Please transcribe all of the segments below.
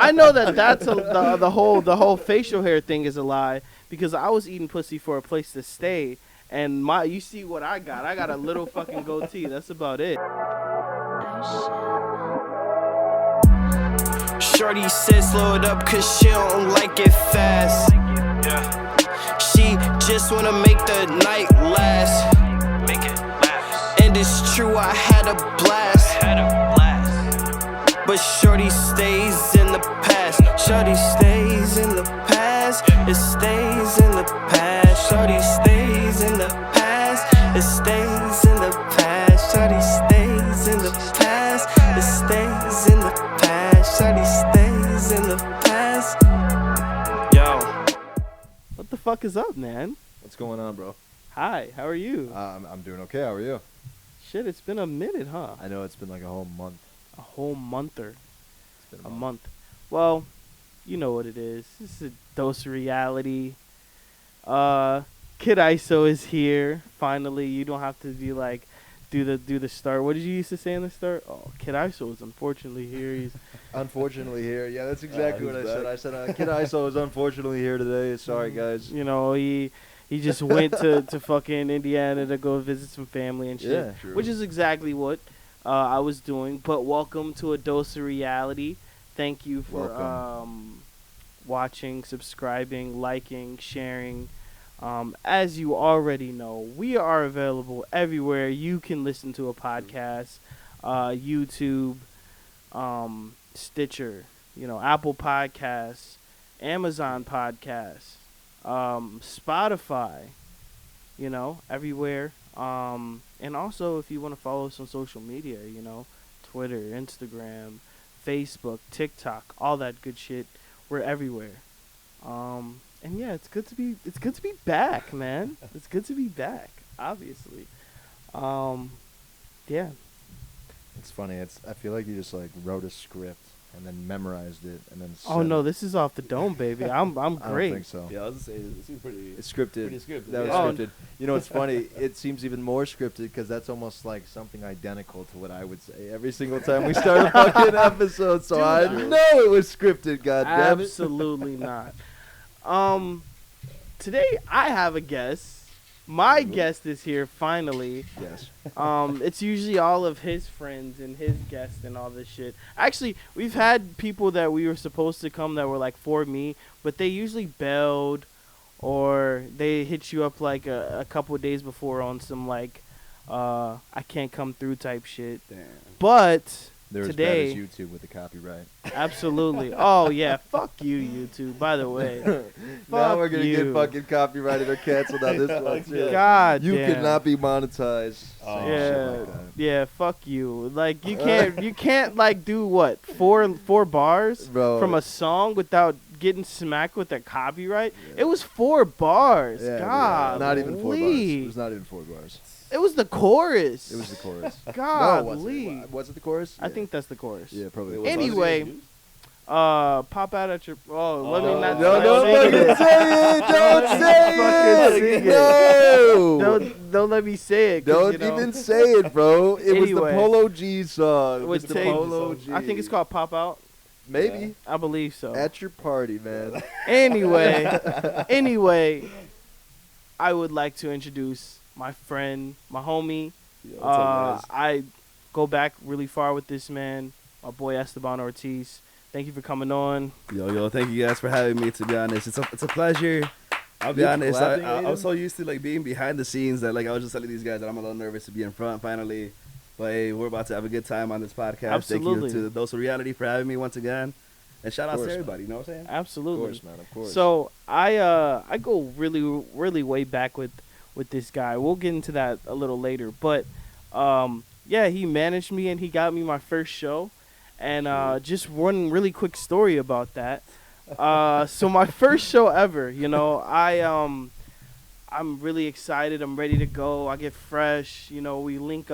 I know that that's the whole facial hair thing is a lie because I was eating pussy for a place to stay, and you see what I got? I got a little fucking goatee. That's about it. Shorty said slow it up cause she don't like it fast. Yeah. She just wanna make the night last. Make it last. And it's true, I had a blast. But shorty stays in the past. Shorty stays in the past. It stays in the past. Shorty stays in the past. It stays in the past. Shorty stays in the past. It stays in the past. Shorty stays in the past. Yo. What the fuck is up, man? What's going on, bro? Hi, how are you? I'm doing okay. How are you? Shit, it's been a minute, huh? I know it's been like a whole month. A whole monther. It's been a month. Well, you know what it is. This is a dose of reality. Kid Iso is here. Finally, you don't have to be like do the start. What did you used to say in the start? Oh, Kid Iso is unfortunately here. He's unfortunately here. Yeah, that's exactly what I said. I said Kid Iso is unfortunately here today. Sorry, guys. You know, he just went to fucking Indiana to go visit some family and shit. Yeah, true. Which is exactly what I was doing. But welcome to a dose of reality. Thank you for watching, subscribing, liking, sharing. As you already know, we are available everywhere you can listen to a podcast. YouTube, Stitcher, Apple Podcasts, Amazon Podcasts, Spotify, everywhere. And also if you want to follow us on social media, Twitter, Instagram, Facebook, TikTok, all that good shit. We're everywhere. And yeah, it's good to be back, man. It's good to be back, obviously. Yeah. It's funny. I feel like you just like wrote a script and then memorized it and then Oh no, this is off the dome, baby. I'm great. I don't think so. Yeah, I was gonna say it seems pretty. It's scripted. Pretty scripted. That was Yeah. scripted. You know what's funny? It seems even more scripted because that's almost like something identical to what I would say every single time we start a fucking episode. So I know it was scripted. God damn it! Absolutely not. Today I have a guest. My guest is here finally. Yes. It's usually all of his friends and his guests and all this shit. Actually, we've had people that we were supposed to come that were like for me, but they usually bailed or they hit you up like a couple of days before on some like I can't come through type shit. Damn. But They're today, as bad as YouTube with the copyright. absolutely. Oh yeah, fuck you, YouTube. By the way, Now we're gonna you. get fucking copyrighted or canceled on this one too. God You damn. cannot be monetized. Oh, Saying shit like that. Yeah, fuck you. Like you can't like do what four bars Bro. from a song without getting smacked with a copyright. It was 4 bars. Yeah, God, not even 4 bars. It was not even 4 bars. It was the chorus. It was the chorus. God, no, was it the chorus? I think that's the chorus. Yeah, probably. Wait, Anyway, pop out at your. Oh, let me not. No, don't sing fucking it. say it! Don't Fucking say sing it! it. No! Don't let me say it. 'cause, Don't even say it, bro. It was the Anyway. Polo G song. It Would was the take- Polo G. I think it's called Pop Out. Maybe. I believe so. At your party, man. Anyway, I would like to introduce my friend, my homie. Yeah, what's up, guys? I go back really far with this man, my boy Esteban Ortiz. Thank you for coming on. Yo, thank you guys for having me. To be honest, it's a pleasure. I'll be You're honest. clapping, I Aiden? was so used to like being behind the scenes that like I was just telling these guys that I'm a little nervous to be in front finally. But hey, we're about to have a good time on this podcast. Absolutely. Thank you to Dose of Reality for having me once again. And shout out course, to man. everybody. You know what I'm saying? Absolutely. Of course, man. Of course. So I go really way back with this guy. We'll get into that a little later. But yeah, he managed me and he got me my first show. And just one really quick story about that. So my first show ever, I'm really excited. I'm ready to go. I get fresh. We all link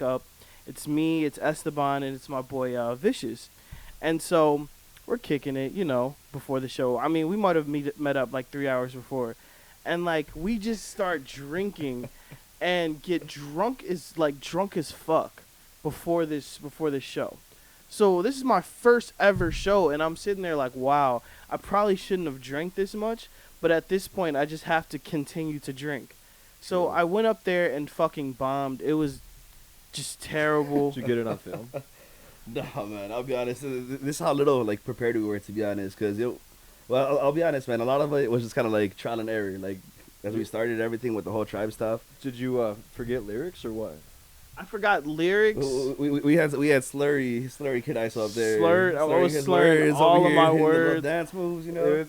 up. It's me, it's Esteban, and it's my boy Vicious. And so we're kicking it, before the show. I mean, we might have met up like 3 hours before. And like we just start drinking and get drunk as fuck before this show. So this is my first ever show, and I'm sitting there like, wow, I probably shouldn't have drank this much, but at this point, I just have to continue to drink. So I went up there and fucking bombed. It was just terrible. Did you get it on film? No, man. I'll be honest. This is how little like prepared we were, to be honest. Cause well, I'll be honest, man. A lot of it was just kind of like trial and error. Like as we started everything with the whole tribe stuff. Did you forget lyrics or what? I forgot lyrics. We had slurry Kid Iso up there. I was slurring all of my words. Dance moves, you know.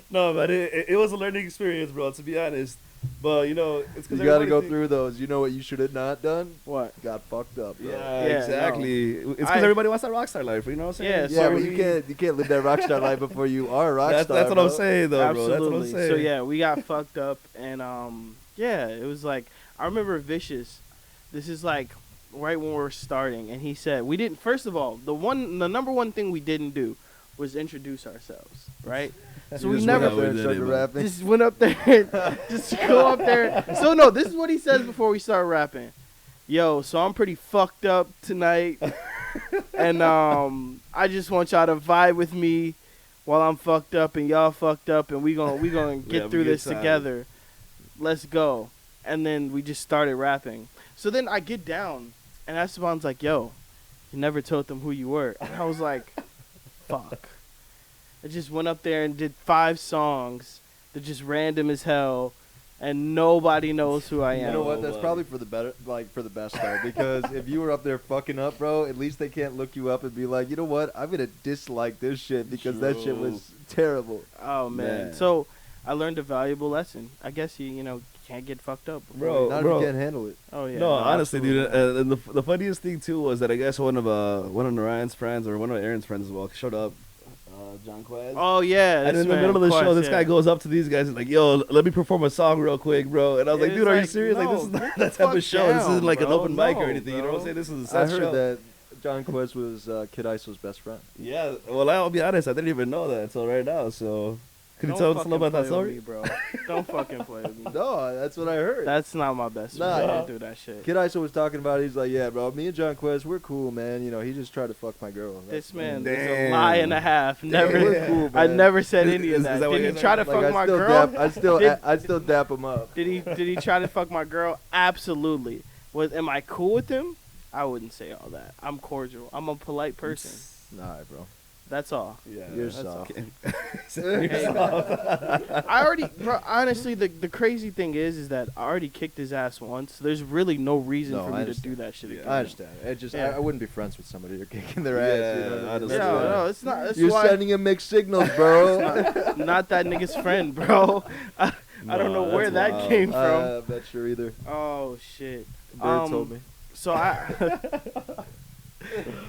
No, but it was a learning experience, bro. To be honest, but you know, it's because you got to go through those. You know what you should have not done? What? Got fucked up. Bro. Yeah, exactly. No. It's because everybody wants that rock star life. You know what I'm saying? Yeah, but you can't live that rock star life before you are a rock star. That's what I'm saying, though, Absolutely. bro. That's what I'm saying. So yeah, we got fucked up, and yeah, it was like I remember Vicious. This is like right when we were starting, and he said we didn't. First of all, the number one thing we didn't do was introduce ourselves, right? So we never just went up there, just go up there. So no, this is what he says before we start rapping. Yo, so I'm pretty fucked up tonight, and I just want y'all to vibe with me while I'm fucked up and y'all fucked up, and we gonna get through this together. Let's go. And then we just started rapping. So then I get down, and Esteban's like, yo, you never told them who you were. And I was like, fuck. I just went up there and did 5 songs. They're just random as hell, and nobody knows who I am. You know what? That's probably for the better, like for the best though. Because if you were up there fucking up, bro, at least they can't look you up and be like, you know what? I'm gonna dislike this shit because that shit was terrible. Oh man. So I learned a valuable lesson. I guess you can't get fucked up, bro. Not if you can't handle it. Oh yeah. No, honestly, dude. And the funniest thing too was that I guess one of Ryan's friends or one of Aaron's friends as well showed up. Jonquez. Oh yeah. And in the middle of the show, this guy goes up to these guys and like, "Yo, let me perform a song real quick, bro." And I was like, "Dude, are you serious? No, like, this is not that type of show. This isn't like an open mic or anything. You know what I'm saying? This is a set show." I heard that Jonquez was Kid Iso's best friend. Yeah. Well, I'll be honest. I didn't even know that until right now. So, could you tell us a little about that story, bro? Don't fucking play with me. No, that's what I heard. That's not my best friend. I don't do that shit. Kid Iso was talking about it. He's like, yeah, bro, me and Jonquez, we're cool, man. You know, he just tried to fuck my girl. This man is a lie and a half. Never. We're cool, man. I never said any of that. Did he try to fuck my girl? I still dap him up. Did he try to fuck my girl? Absolutely. Am I cool with him? I wouldn't say all that. I'm cordial. I'm a polite person. Nah, bro. That's all. Yeah, you're soft. I already, bro, honestly, the crazy thing is that I already kicked his ass once. So there's really no reason for me to do that shit again. I understand. I wouldn't be friends with somebody who're kicking their ass. You know? No, it's not. That's you're sending him mixed signals, bro. Not that nigga's friend, bro. I don't know where that came from. I'm not sure either. Oh shit. Bird told me. So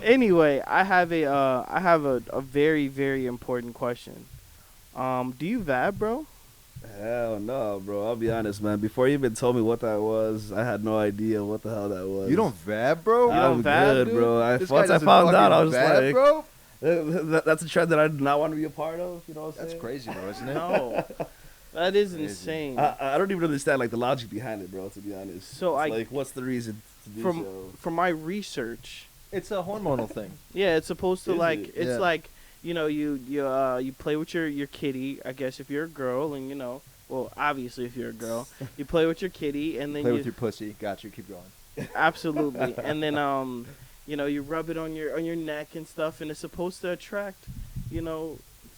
anyway, I have a very, very important question. Do you vab, bro? Hell no, bro. I'll be honest, man. Before you even told me what that was, I had no idea what the hell that was. You don't vab, bro? I'm good, bro. Once I found out, I was just like, bro? That's a trend that I do not want to be a part of. You know what I'm saying? That's crazy, bro, isn't it? No. That is insane. I don't even understand like the logic behind it, bro, to be honest. So like, what's the reason to do so? From my research, it's a hormonal thing. Yeah, it's supposed to it's like, you play with your kitty, I guess if you're a girl, and well, obviously if you're a girl, you play with your kitty and then play with your pussy. Got you. Keep going. Absolutely. And then you rub it on your neck and stuff, and it's supposed to attract,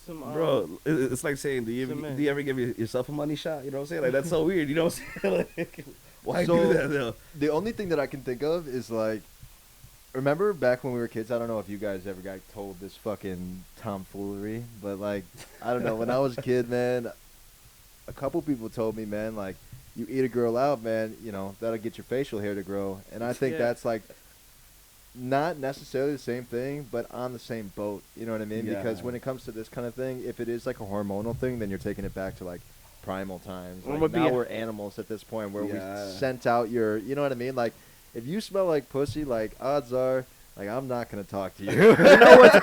some bro, it's like saying, do you ever give yourself a money shot? You know what I'm saying? Like, that's so weird. You know what I'm saying? Like, why do that though? The only thing that I can think of is like, remember back when we were kids? I don't know if you guys ever got told this fucking tomfoolery, but like, I don't know. When I was a kid, man, a couple people told me, man, like, you eat a girl out, man, that'll get your facial hair to grow. And I think that's like, not necessarily the same thing, but on the same boat. You know what I mean? Yeah. Because when it comes to this kind of thing, if it is like a hormonal thing, then you're taking it back to like primal times. Like now we're animals at this point where we sent out you know what I mean? Like, if you smell like pussy, like odds are, like I'm not gonna talk to you. You know what's all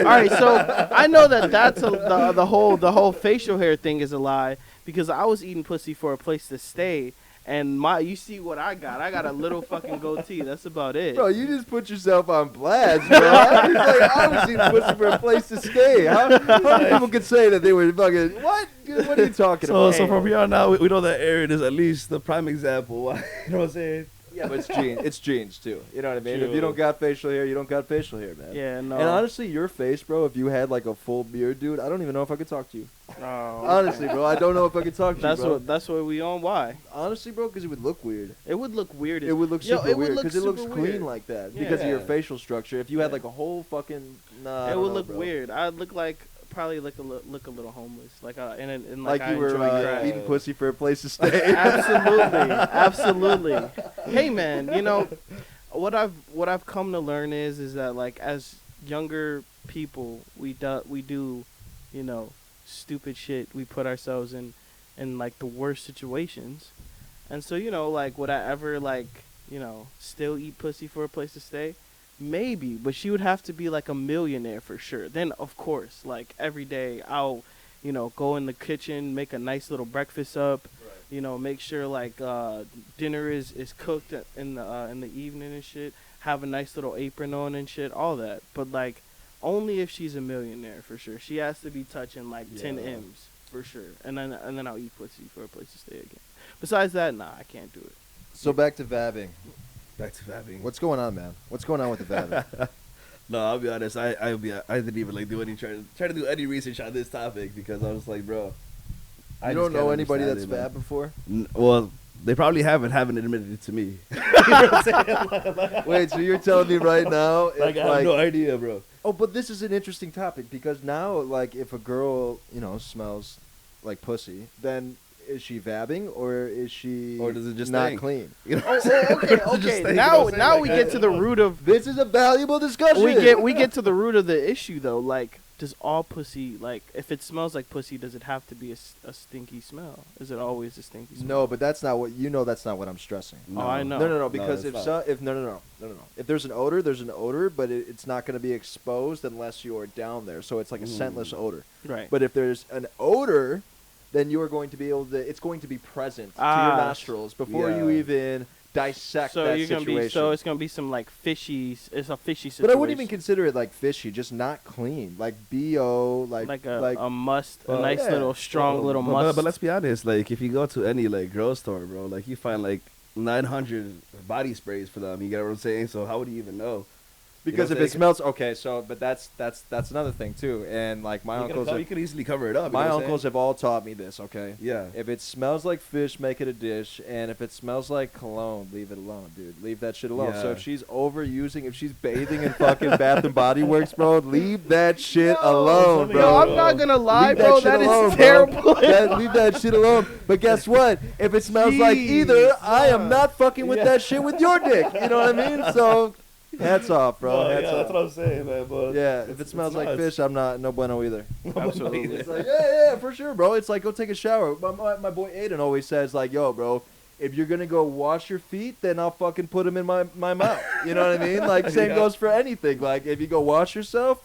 right, so I know that's the whole facial hair thing is a lie because I was eating pussy for a place to stay, And you see what I got? I got a little fucking goatee. That's about it. Bro, you just put yourself on blast, bro. It's like, obviously, pussy for a place to stay. How many people could say that they were fucking, what? What are you talking about? So from here on out, we know that Aaron is at least the prime example. You know what I'm saying? Yeah, but it's genes too. You know what I mean? True. If you don't got facial hair, you don't got facial hair, man. Yeah, no. And honestly, your face, bro, if you had like a full beard, dude, I don't even know if I could talk to you. Oh. Honestly, bro, I don't know if I could talk to you, bro. That's what we on. Why? Honestly, bro, because it would look weird. It would look weird. It would look super weird because it looks super clean weird. like that Yeah. because of your facial structure. If you had like a whole fucking It would look bro. weird. I'd look like probably look a little homeless, like in Like I you were enjoy crack. eating pussy for a place to stay. Absolutely. Hey man, you know what I've come to learn is that like as younger people we do, you know, stupid shit. We put ourselves in like the worst situations, and so you know like would I ever like you know still eat pussy for a place to stay? Maybe, but she would have to be like a millionaire for sure. Then of course, like every day I'll, you know, go in the kitchen, make a nice little breakfast up, you know, make sure like dinner is cooked in the evening and shit. Have a nice little apron on and shit, all that. But like only if she's a millionaire for sure. She has to be touching like 10 M's for sure, and then I'll eat pussy for a place to stay again. Besides that, nah, I can't do it. So back to vabbing. Back to Vabing. What's going on, man? What's going on with the vabbing? No, I'll be honest. I didn't even like try to do any research on this topic because I was like, bro. You don't know anybody that's vab before? Well, they probably haven't admitted it to me. Wait, so you're telling me right now? Like, I have no idea, bro. Oh, but this is an interesting topic because now, like, if a girl, you know, smells like pussy, then is she vabbing or is she Or does it just not stink? clean? You know Oh, okay. stink, Now you know what I'm saying? we Like, get to the root of This is a valuable discussion. we get to the root of the issue though. Like, does all pussy, like, if it smells like pussy, does it have to be a stinky smell? Is it always a stinky smell? No, but that's not what you know. That's not what I'm stressing. Oh, I know. No. Because it's if no. If there's an odor, there's an odor, but it's not going to be exposed unless you are down there. So it's like a scentless odor. Right. But if there's an odor, then you are going to be able to. It's going to be present to your nostrils before you even dissect so that you're situation. gonna be it's gonna be some like fishy. It's a fishy situation. But I wouldn't even consider it like fishy, just not clean, like bo, like a must, a nice yeah. little strong little must. But let's be honest. Like, if you go to any like girl store, bro, like you find like 900 body sprays for them. You get what I'm saying? So how would you even know? Because You know if it smells okay, so but that's another thing too. And like my uncles, you could easily cover it up. my you know what I'm uncles have all taught me this. Okay. Yeah. If it smells like fish, make it a dish, and if it smells like cologne, leave it alone, dude. Leave that shit alone. So Yeah. if she's overusing, if she's bathing in fucking Bath and Body Works, bro, leave that shit alone, bro. Yo, I'm not gonna lie, Leave bro. shit That alone, is bro. terrible. Leave that shit alone. But guess what? If it smells like either, I am not fucking with that shit with your dick. You know what I mean? So, hats off, bro. No, hats yeah, off. that's what I'm saying, man. But Yeah, if it smells like nuts. fish, I'm no bueno either. Absolutely. It's like, yeah, for sure, bro. It's like, go take a shower. My boy Aiden always says, like, yo, bro, if you're going to go wash your feet, then I'll fucking put them in my mouth. You know what I mean? Like, same goes for anything. Like, if you go wash yourself,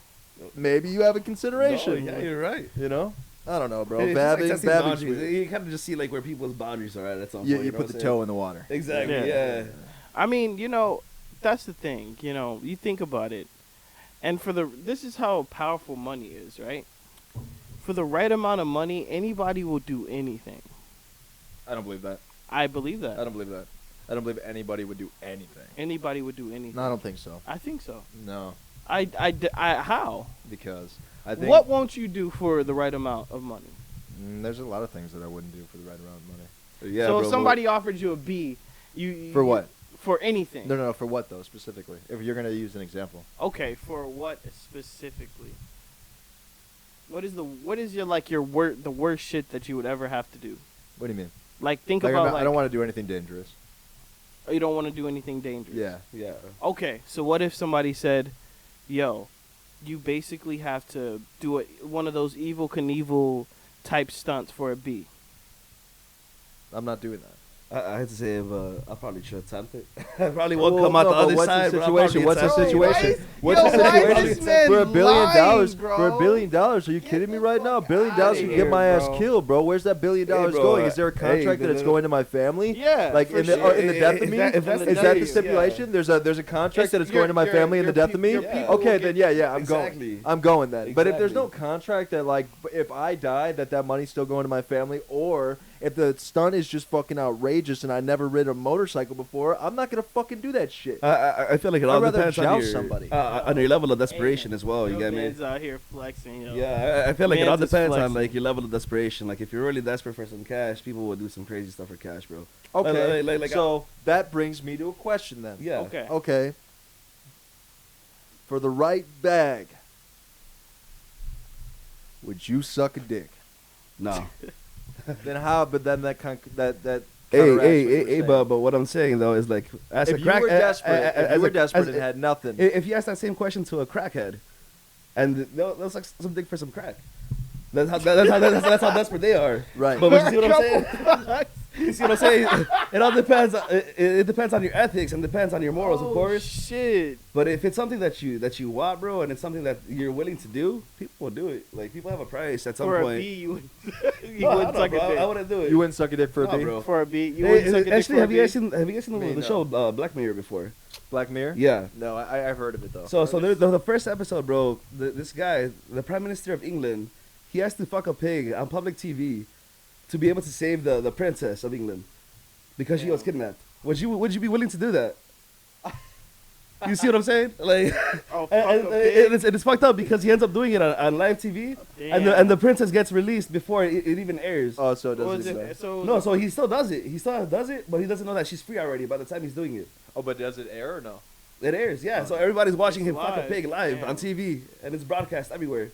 maybe you have a consideration. No, yeah, you're right. You know? I don't know, bro. It's just like Vabbing, testing vabbing's boundaries. weird. You kind of just see like where people's boundaries are at some point. You know put what the I'm toe in the water. saying? Exactly. Yeah. Yeah. I mean, you know, that's the thing. You know, you think about it, and this is how powerful money is, right? For the right amount of money, anybody will do anything. I don't believe that. I believe that. I don't believe that. I don't believe anybody would do anything. Anybody would do anything. No, I don't think so. I think so. No, How? because I think What won't you do for the right amount of money? There's a lot of things that I wouldn't do for the right amount of money. Yeah. So bro, if somebody offered you a B, you For what? For anything. No, for what though specifically? If you're gonna use an example. Okay, for what specifically? What is the worst shit that you would ever have to do? What do you mean? Like think Like, about I don't want to do anything dangerous. you don't want to do anything dangerous. Yeah. Yeah. Okay, so what if somebody said, "Yo, you basically have to do one of those Evil Knievel type stunts for a B." I'm not doing that. I had to say, I'll probably should attempt it. I probably won't come out the but other what's side. the But I'll probably situation? What's the attempt it. situation? What's the situation? For $1 billion, for $1 billion, are you kidding me right now? $1 billion would get my ass killed, bro. Where's that $1 billion going? Is there a contract that it's going to my family? Yeah, Like in the death of me? If that's Is that the stipulation? There's a contract that it's going to my family in the death of me? Okay, then yeah, I'm going. I'm going then. But if there's no contract that like if I die that money's still going to my family, or if the stunt is just fucking outrageous and I never rid a motorcycle before, I'm not gonna fucking do that shit. I feel like it all depends on your level of desperation as well. You get me? Man's out here flexing. Yo. Yeah, I feel like it all Man's just depends on flexing. like your level of desperation. Like if you're really desperate for some cash, people will do some crazy stuff for cash, bro. Okay, so that brings me to a question then. Yeah. Okay. For the right bag, would you suck a dick? No. Then how? But then that that. Hey, but what I'm saying though is like, as If a you crack, were desperate, if you were desperate and as- had nothing, if you ask that same question to a crackhead, and they'll suck some dick for some crack. That's how desperate they are. right? But you see what I'm saying? You see what I'm saying? It all depends. It depends on your ethics and depends on your morals, of course. Shit. But if it's something that you want, bro, and it's something that you're willing to do, people will do it. Like people have a price at some For point. a B, you No, wouldn't suck a dick. I wouldn't do it. You wouldn't suck a dick for a No, B? bro. For a B, you wouldn't suck a dick Actually, for a have you B? guys seen the show Black Mirror before? Black Mirror? Yeah. No, I've heard of it though. So the first episode, bro, this guy, the Prime Minister of England, he has to fuck a pig on public TV to be able to save the princess of England because she was kidnapped. Would you be willing to do that? You see what I'm saying? Like, Oh, fuck and a pig? it's fucked up because he ends up doing it on live TV, and the princess gets released before it even airs. Oh, so it What doesn't. was it? So No, so he still does it. He still does it, but he doesn't know that she's free already by the time he's doing it. Oh, but does it air or no? It airs, yeah. So everybody's watching him fuck a live, pig live damn. on TV, and it's broadcast everywhere.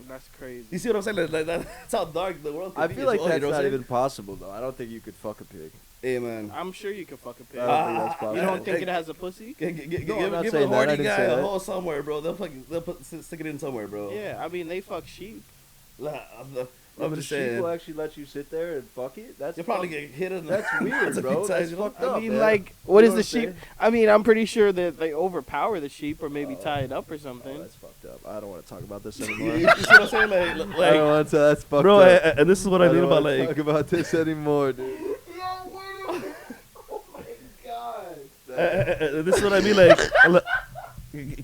That's crazy. You see what I'm saying? Like that's how dark the world can I be feel as like well, that's you know what not I'm saying? even possible though. I don't think you could fuck a pig. Hey, man. I'm sure you could fuck a pig. I don't think that's possible. You don't think it has a pussy? No, I'm not give saying a that. I horny didn't guy say a that. hole somewhere, bro. They'll stick it in somewhere, bro. Yeah, I mean they fuck sheep. I'm the just sheep saying. will actually let you sit there and fuck it? That's You'll probably fuck- get hit in the That's weird, a bro. few That's times, you know? fucked up. I mean, man. like, what You is know the I'm sheep? saying? I mean, I'm pretty sure that they overpower the sheep or maybe tie it up or Oh, something. that's fucked up. I don't want to talk about this You anymore. see what I'm saying? I don't want to. That's fucked bro, up. and this is what I mean don't about wanna like. talk about this anymore, dude. This is what I mean, like.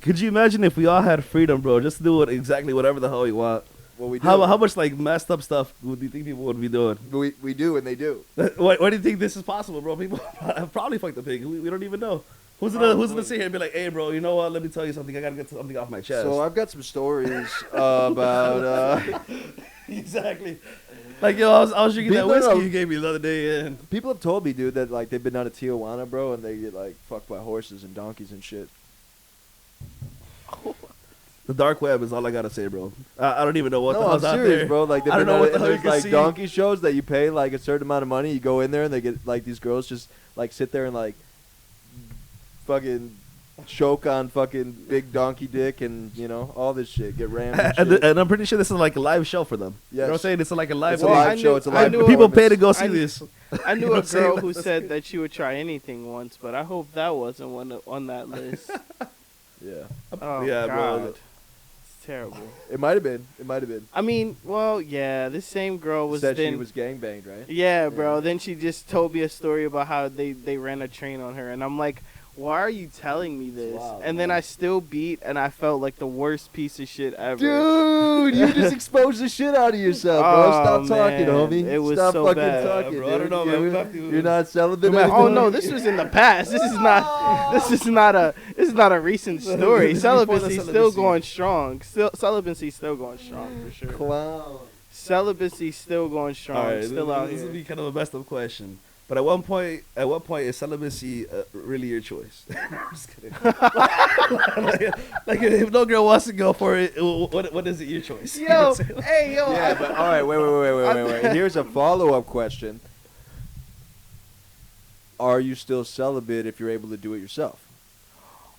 Could you imagine if we all had freedom, bro? Just to do exactly whatever the hell we want. Well, we do. How much like messed up stuff would you think people would be doing? We do, and they do. Why do you think this is possible, bro? People have probably fucked the pig. We don't even know. Who's gonna sit here and be like, hey, bro, you know what? Let me tell you something. I gotta get something off my chest. So I've got some stories about Exactly. Like, yo, I was drinking that People whiskey are- you gave me the other day, and people have told me, dude, that like they've been down to Tijuana, bro, and they get like fucked by horses and donkeys and shit. the dark web is all I gotta say, bro. I don't even know what No, the I'm hell's out serious, there. bro. Like they've I don't been know what and the hell you there's can like see. donkey shows that you pay like a certain amount of money. You go in there and they get like these girls just like sit there and like fucking choke on fucking big donkey dick and you know all this shit. Get rammed. And shit. And I'm pretty sure this is like a live show for them. You know what I'm Yes. saying? It's like a live It's a Well, live I show. knew- It's a I live. knew a- People pay to go I see knew- this. I knew You know a what I'm saying? girl who That's said good. that she would try anything once, but I hope that wasn't on that list. Yeah, Oh, Yeah, bro. God. It's terrible. it might have been. It might have been. I mean, well, yeah, this same girl was Said then. she was gangbanged, right? Yeah, bro. Yeah. Then she just told me a story about how they ran a train on her, and I'm like, why are you telling me this? wild, and then man. I still beat, and I felt like the worst piece of shit ever. Dude, you just exposed the shit out of yourself, bro. Oh, Stop talking, man. homie. It was Stop so fucking bad. talking, Yeah, bro. I don't dude. know, man. We have to- You're not celibate Oh anymore? no, this was in the past. This is not a recent story. This is before the Celibacy's still celibacy. going strong. Celibacy's still going strong for sure. Clown. Celibacy's still going strong. All right, Still out this will here. be kind of a messed up question. But at what point is celibacy really your choice? I'm just kidding. like if no girl wants to go for it, what is it your choice? You know Yo, what I'm saying? hey, yo. Yeah, but all right, wait. Here's a follow-up question. Are you still celibate if you're able to do it yourself?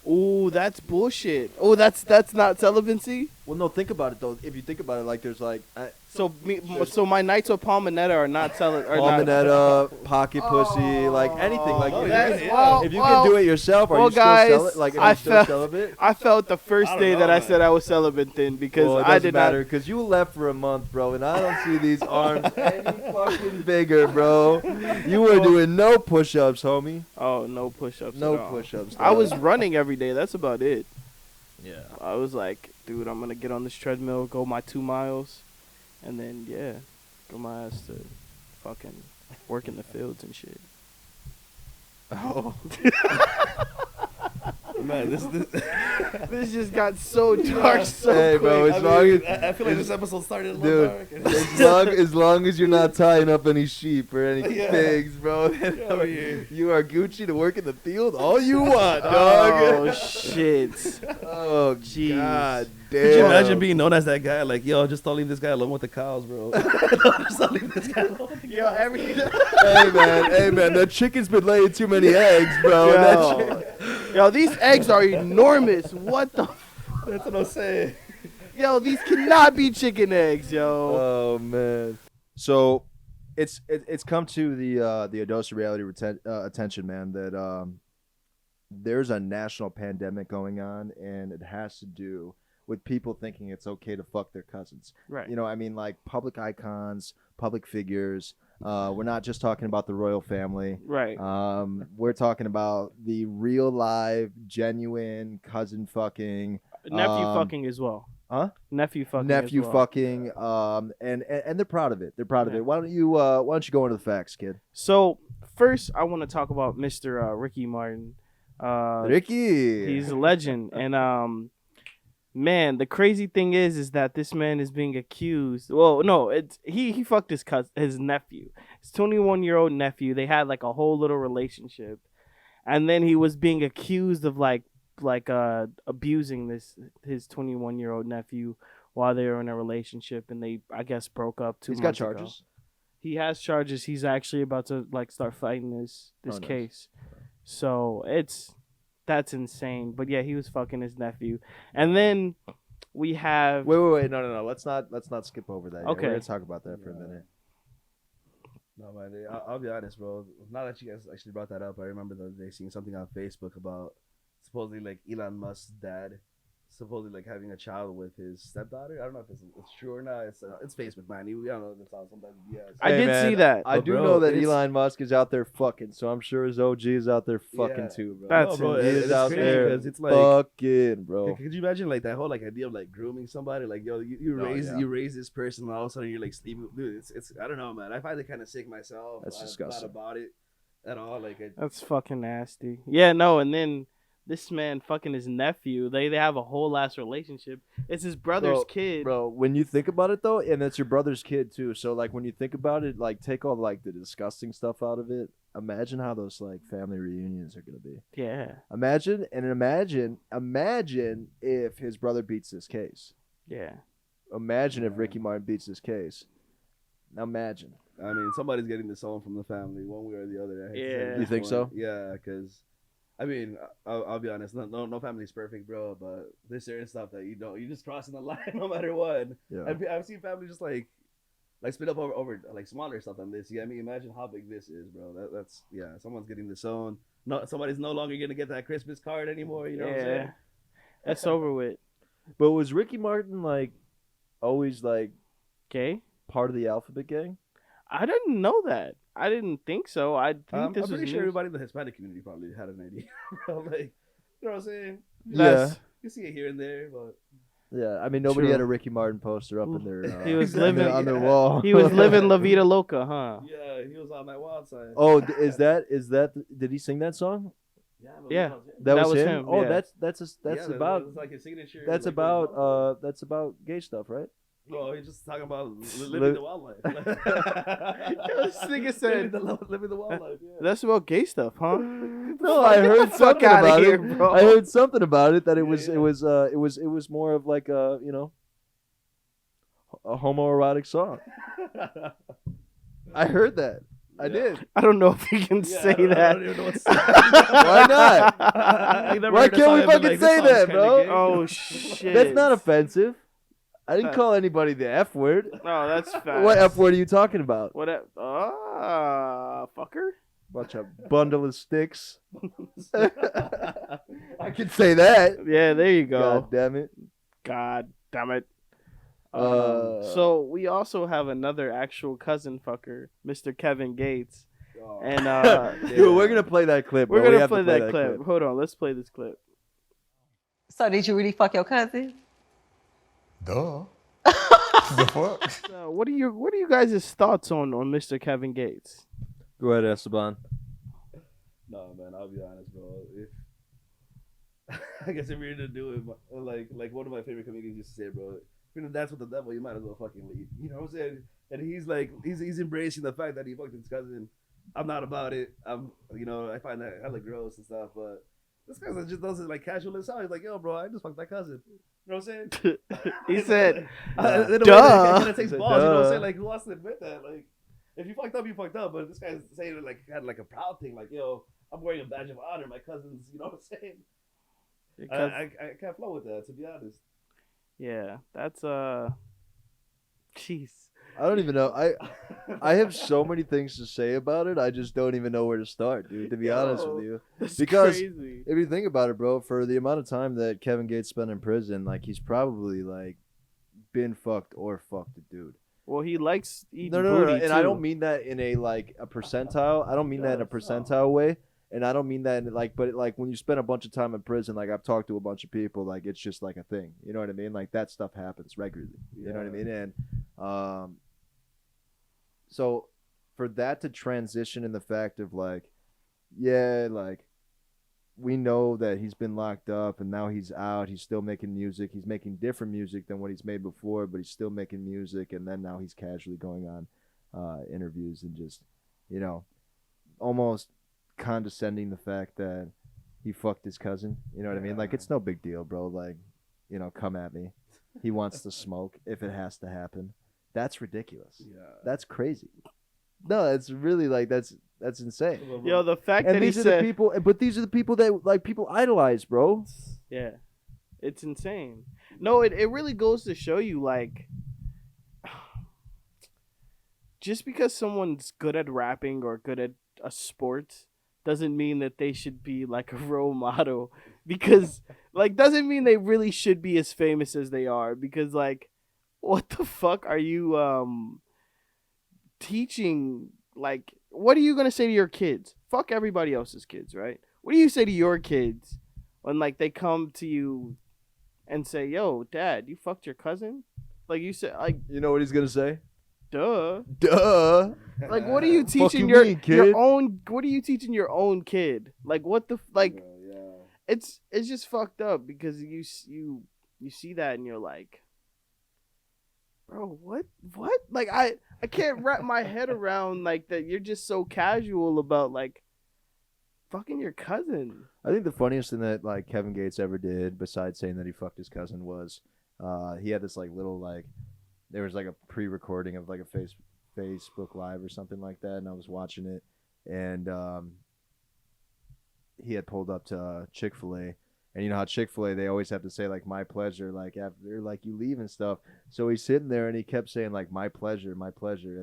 Ooh, that's bullshit. Oh, that's not celibacy. Well, no, think about it though. If you think about it, like there's like So my nights with Palmanetta are not selling. Palmanetta, pocket pussy, like anything. Like if you well, can do it yourself, are you still guys, like I still felt celibate? I felt the first day that I said I was celibate then because Well, it I doesn't did matter not. because you left for a month, bro, and I don't see these arms any fucking bigger, bro. You were doing no push-ups, homie. Oh, no push-ups. No at all. push-ups. I was running every day. That's about it. Yeah. I was like, dude, I'm gonna get on this treadmill, go my 2 miles, and then go my ass to fucking work in the fields and shit. Oh. Man, This just got so dark so Hey, quick. bro, I feel like this episode started a little dark. as long as you're not tying up any sheep or any pigs, bro, you are Gucci to work in the field all you want, dog. Oh shit. Oh, Jeez. God damn. Could you imagine being known as that guy? Like, yo, just don't leave this guy alone with the cows, bro. Just don't leave this guy alone with the cows. Hey, man, that chicken's been laying too many eggs, bro. Yo, these eggs are enormous. What the? That's what I'm saying. Yo, these cannot be chicken eggs, yo. Oh, man. So, it's come to the Adosa reality attention, man, that there's a national pandemic going on, and it has to do with people thinking it's okay to fuck their cousins. Right. You know, I mean, like public icons, public figures. We're not just talking about the royal family. Right. We're talking about the real live, genuine cousin fucking. Nephew fucking as well. Huh? Nephew fucking. Nephew as well. fucking. And they're proud of it. They're proud of it. Why don't you go into the facts, kid? So first, I want to talk about Mr. Ricky Martin. Ricky. He's a legend, and man, the crazy thing is that this man is being accused. Well, no, it's he fucked his nephew, his 21-year-old nephew. They had like a whole little relationship, and then he was being accused of like abusing his 21-year-old nephew while they were in a relationship, and they, I guess, broke up 2 months ago. He's got charges. He has charges. He's actually about to like start fighting this case. So that's insane. But yeah, he was fucking his nephew. And then we have Wait. No. Let's not skip over that. Okay. We're gonna talk about that for a minute. No, man, I'll be honest, bro. Now that you guys actually brought that up, I remember the other day seeing something on Facebook about supposedly like Elon Musk's dad supposedly like having a child with his stepdaughter. I don't know if it's true or not. It's Facebook, man. We don't know if it's all sometimes. Yeah. I did see that. I do know that Elon Musk is out there fucking, so I'm sure his OG is out there fucking too, bro. That's bro. He is out there it's like fucking, bro. Could you imagine like that whole like idea of like grooming somebody? Like, yo, you raise this person, and all of a sudden you're like sleeping. Dude, it's I don't know, man. I find it kind of sick myself. That's I'm disgusting. not about it at all. Like, That's fucking nasty. Yeah, no, and then this man fucking his nephew. They have a whole ass relationship. It's his brother's kid. Bro, when you think about it though, and it's your brother's kid too. So like when you think about it, like take all like the disgusting stuff out of it. Imagine how those like family reunions are gonna be. Yeah. Imagine if his brother beats this case. Yeah. Imagine if Ricky Martin beats this case. Now imagine. I mean, somebody's getting disowned from the family one way or the other. I hate to say Yeah. it You think so? Yeah, because I mean, I'll be honest. No family's perfect, bro. But there's certain stuff that you're just crossing the line no matter what. Yeah. I've seen families just like split up over like smaller stuff than this. Yeah, I mean, imagine how big this is, bro. That's someone's getting disowned. No, somebody's no longer gonna get that Christmas card anymore. You know what I'm saying? That's over with. But was Ricky Martin like always like Okay. part of the Alphabet Gang? I didn't know that. I didn't think so. I think I'm this was pretty sure news. everybody in the Hispanic community probably had an idea, bro. Like, you know what I'm saying? That's- You see it here and there, but Yeah, I mean nobody True. had a Ricky Martin poster up in their He was living on their wall. He was living La Vida Loca, huh? yeah, he was on that wild side. Oh, is that did he sing that song? Yeah. That That was was him. him, Oh, yeah. that's about it's like his signature. that's like, about gay stuff, right? Oh, he's just talking about living the wildlife. This nigga said living the wildlife. Yeah. that's about gay stuff, huh? No, I heard Fuck something outta about here, it. bro. I heard something about it that it was Yeah. it was more of like a a homoerotic song. I heard that. I did. I don't know if you can say I that. don't even know what to say. Why not? I never Why heard a can't song we and been fucking like, say this song's that, kinda bro? gay. Oh shit. That's not offensive. I didn't call anybody the F word. No, that's fast. What F word are you talking about? What? Fucker. Bunch of bundle of sticks. I can say that. Yeah, there you go. God damn it. God damn it. So we also have another actual cousin fucker, Mr. Kevin Gates. And dude, we're gonna play that clip. We're bro. gonna play that clip. Hold on, let's play this clip. So did you really fuck your cousin? Duh. The fuck? What are you guys' thoughts on Mr. Kevin Gates? Go ahead, Esteban. No, man, I'll be honest, bro. If I guess if you're gonna do it, like one of my favorite comedians used to say, bro, if you're gonna dance with the devil, you might as well fucking leave. You know what I'm saying? And he's embracing the fact that he fucked his cousin. I'm not about it. I find that hella gross and stuff, but this guy just does it like casual as hell. He's like, yo, bro, I just fucked that cousin. You know what I'm saying? He said, duh. It takes balls. You know what I'm saying? Like, who wants to admit that? Like, if you fucked up, you fucked up. But this guy's saying it like had like a proud thing, like, yo, I'm wearing a badge of honor. My cousin's, you know what I'm saying? I can't flow with that, to be honest. Yeah, that's jeez. I don't even know. I have so many things to say about it. I just don't even know where to start, dude. To be honest with you, because crazy. If you think about it, bro, for the amount of time that Kevin Gates spent in prison, like he's probably like been fucked or fucked a dude. Well, he likes eating No, booty and too. I don't mean that in a like a percentile. I don't mean that in a percentile way. And I don't mean that in but like when you spend a bunch of time in prison, like I've talked to a bunch of people, like it's just like a thing. You know what I mean? Like that stuff happens regularly. You know what I mean? And so for that to transition in the fact of like, yeah, like we know that he's been locked up and now he's out. He's still making music. He's making different music than what he's made before, but he's still making music. And then now he's casually going on interviews and just, you know, almost condescending the fact that he fucked his cousin. You know what I mean? Like, it's no big deal, bro. Like, you know, come at me. He wants to smoke if it has to happen. That's ridiculous. Yeah. That's crazy. No, it's really like that's insane. Yo, the fact and that these he are said, the people, but these are the people that like people idolize, bro. Yeah, it's insane. No, it really goes to show you like, just because someone's good at rapping or good at a sport doesn't mean that they should be like a role model, because like doesn't mean they really should be as famous as they are, because like what the fuck are you teaching? Like, what are you gonna say to your kids? Fuck everybody else's kids, right? What do you say to your kids when like they come to you and say, yo, dad, you fucked your cousin? Like you said, like, You know what he's gonna say? duh. Like, what are you teaching your own? What are you teaching your own kid? Like, what the like? It's just fucked up, because you see that and you're like, bro, what? Like, I can't wrap my head around like that. You're just so casual about like fucking your cousin. I think the funniest thing that like Kevin Gates ever did, besides saying that he fucked his cousin, was he had this like little like there was like a pre-recording of like a Facebook Live or something like that, and I was watching it, and he had pulled up to Chick-fil-A, and you know how Chick-fil-A, they always have to say like my pleasure, like after like you leave and stuff. So he's sitting there and he kept saying like my pleasure, and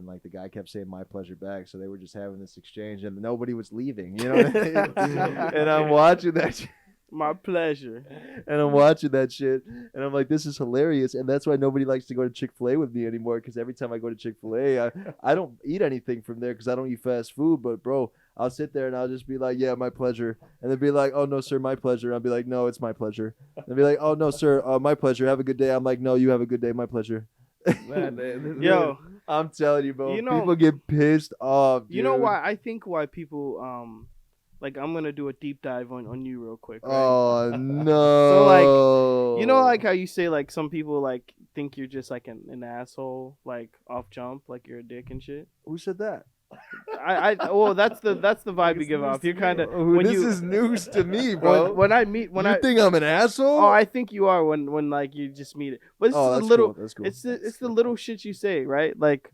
like the guy kept saying my pleasure back. So they were just having this exchange, and nobody was leaving, you know what I mean? And I'm watching that shit. My pleasure. And I'm watching that shit, and I'm like, this is hilarious. And that's why nobody likes to go to Chick-fil-A with me anymore, because every time I go to Chick-fil-A, I don't eat anything from there because I don't eat fast food. But, bro, I'll sit there and I'll just be like, yeah, my pleasure. And they'll be like, oh, no, sir, my pleasure. I'll be like, no, it's my pleasure. And they'll be like, oh, no, sir, my pleasure. Have a good day. I'm like, no, you have a good day. My pleasure. Man, Yo, I'm telling you, bro. You know, people get pissed off, dude. You know why? I think why people like, I'm gonna do a deep dive on you real quick. Right? Oh no! So like, you know, like how you say like some people like think you're just like an asshole, like off jump, like you're a dick and shit. Who said that? Well, that's the vibe you give off. You're kind of this is news to me, bro. When I think I'm an asshole. Oh, I think you are when like you just meet it. But it's the little, cool. That's cool. It's the little shit you say, right? Like,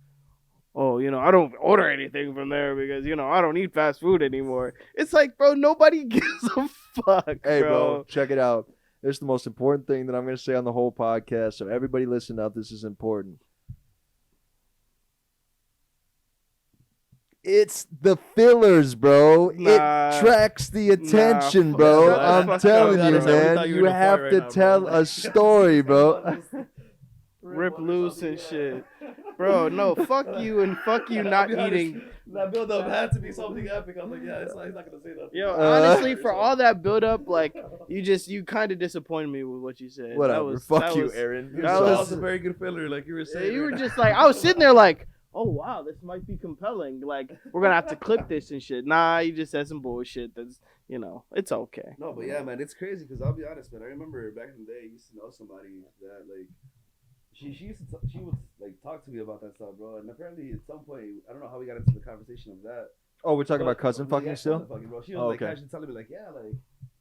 oh, you know, I don't order anything from there because, you know, I don't eat fast food anymore. It's like, bro, nobody gives a fuck, Hey, bro, check it out. It's the most important thing that I'm going to say on the whole podcast. So everybody listen up. This is important. It's the fillers, bro. Nah. It tracks the attention, Nah, bro. that's I'm fucked telling up, you, bro. man. You have to tell a story, bro. Rip loose and shit. Bro, no, fuck you and fuck you not eating. That build up had to be something epic. I'm like, yeah, he's not gonna say that. Yo, honestly, for all that build up, like you kind of disappointed me with what you said. Whatever. Fuck you, Aaron. That was a very good filler, like you were saying. You were just like, I was sitting there like, oh wow, this might be compelling. Like we're gonna have to clip this and shit. Nah, you just said some bullshit. That's it's okay. No, but yeah, man, it's crazy because I'll be honest, man. I remember back in the day, I used to know somebody that like. She would like talk to me about that stuff, bro. And apparently, at some point, I don't know how we got into the conversation of that. Oh, we're talking about cousin fucking yeah, still? Cousin fucking, bro. She was like actually telling me like, yeah, like,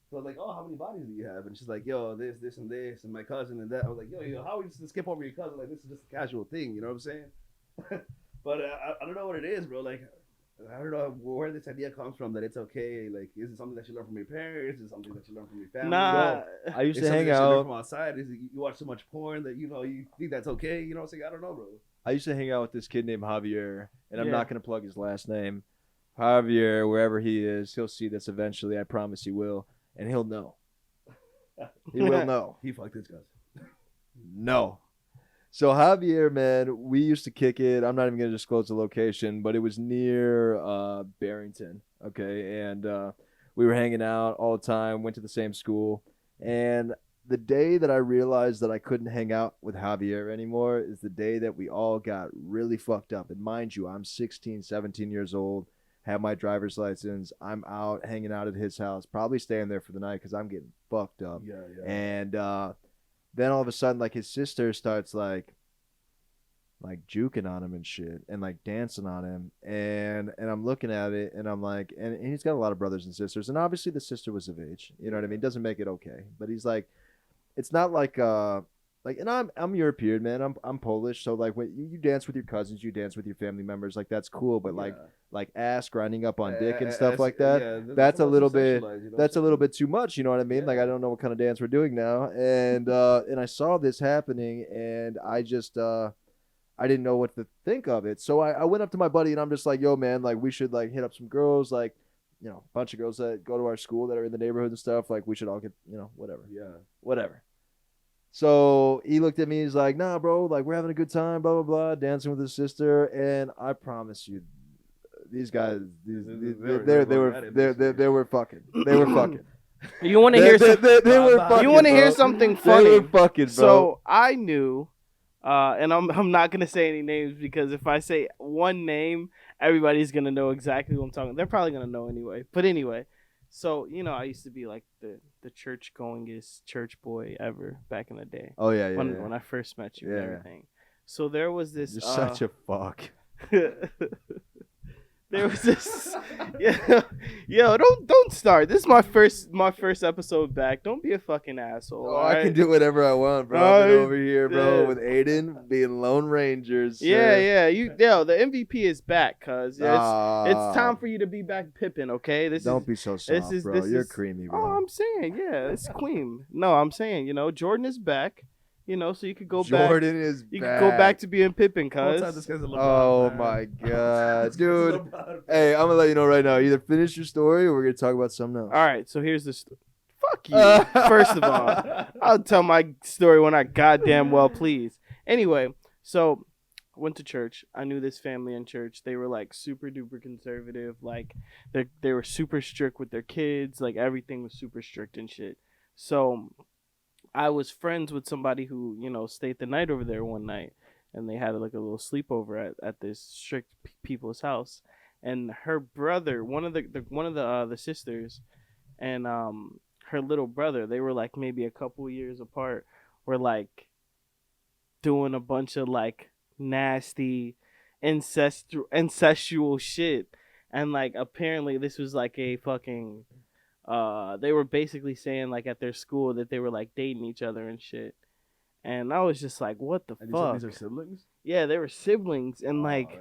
so like, oh, how many bodies do you have? And she's like, yo, this, and this, and my cousin and that. I was like, yo, how are we just skip over your cousin? Like, this is just a casual thing, you know what I'm saying? But I don't know what it is, bro. Like, I don't know where this idea comes from that it's okay. Like, is it something that you learn from your parents? Is it something that you learn from your family? Nah, I used Is to something hang that you learn out. from outside. Is it you watch so much porn that you think that's okay? You know what I'm saying? I don't know, bro. I used to hang out with this kid named Javier, and I'm Yeah. not going to plug his last name. Javier, wherever he is, he'll see this eventually. I promise he will, and he'll know. He will know. He fucked his cousin. No. So Javier, man, we used to kick it. I'm not even going to disclose the location, but it was near Barrington, okay? And we were hanging out all the time, went to the same school. And the day that I realized that I couldn't hang out with Javier anymore is the day that we all got really fucked up. And mind you, I'm 16, 17 years old, have my driver's license. I'm out hanging out at his house, probably staying there for the night because I'm getting fucked up. Yeah. And then all of a sudden, like, his sister starts like juking on him and shit and like dancing on him. And I'm looking at it and I'm like, and he's got a lot of brothers and sisters. And obviously the sister was of age. You know what I mean? Doesn't make it okay. But he's like, it's not like, and I'm European, man. I'm Polish. So like when you dance with your cousins, you dance with your family members. Like that's cool. But like ass grinding up on dick and stuff like that. Yeah, that's a little bit. you know That's a little bit too much, you know what I mean? Like I don't know what kind of dance we're doing now, and I saw this happening, and I just I didn't know what to think of it. So I went up to my buddy, and I'm just like, yo, man, like we should like hit up some girls, like a bunch of girls that go to our school that are in the neighborhood and stuff. Like we should all get whatever. So he looked at me, he's like, nah, bro, like we're having a good time, blah blah blah, dancing with his sister, and I promise you. These guys, they were fucking. They were fucking. You want to hear they were fucking. You want to hear bro. something funny? They were fucking, bro. So I knew, and I'm not gonna say any names because if I say one name, everybody's gonna know exactly who I'm talking. They're probably gonna know anyway. But anyway, so I used to be like the church goingest church boy ever back in the day. Oh yeah. When I first met you and everything. So there was this. You're such a fuck. There was this, yo, don't start. This is my first episode back. Don't be a fucking asshole. Oh, I can do whatever I want, bro. I've been over here, bro, with Aiden being Lone Rangers. Yeah. The MVP is back, cuz it's time for you to be back Pippin, okay? Don't be so soft, bro. You're creamy, bro. Oh, I'm saying, yeah, it's Queen. No, I'm saying, Jordan is back. So you could go back. Jordan is You back. could go back to being Pippin, cuz. Oh my god, dude. Hey, I'm gonna let you know right now. Either finish your story or we're gonna talk about something else. All right, so here's the story. Fuck you. First of all, I'll tell my story when I goddamn well please. Anyway, so I went to church. I knew this family in church. They were like super duper conservative. Like they were super strict with their kids. Like everything was super strict and shit. So I was friends with somebody who, stayed the night over there one night, and they had like a little sleepover at this strict people's house. And her brother, one of the sisters, and her little brother, they were like maybe a couple years apart, were like doing a bunch of like nasty incestual shit. And like apparently this was like a fucking they were basically saying like at their school that they were like dating each other and shit. And I was just like, what the fuck? These are siblings? Yeah, they were siblings, and like,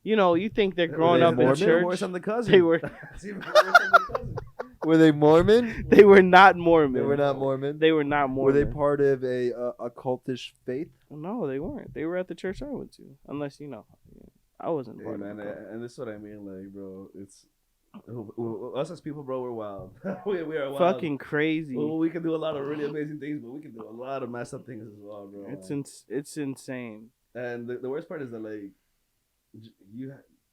you think they're growing up in church. Worse than the cousin. They were. Were they Mormon? They were not Mormon. They were not Mormon. They were not Were Mormon. they part of a occultish faith? No, they weren't. They were at the church I went to. Unless I wasn't Hey, part man, of it. and this is what I mean, like, bro. It's us as people, bro. We're wild. we are wild. Fucking crazy. Well, we can do a lot of really amazing things, but we can do a lot of messed up things as well, bro. It's insane. And the worst part is that, like,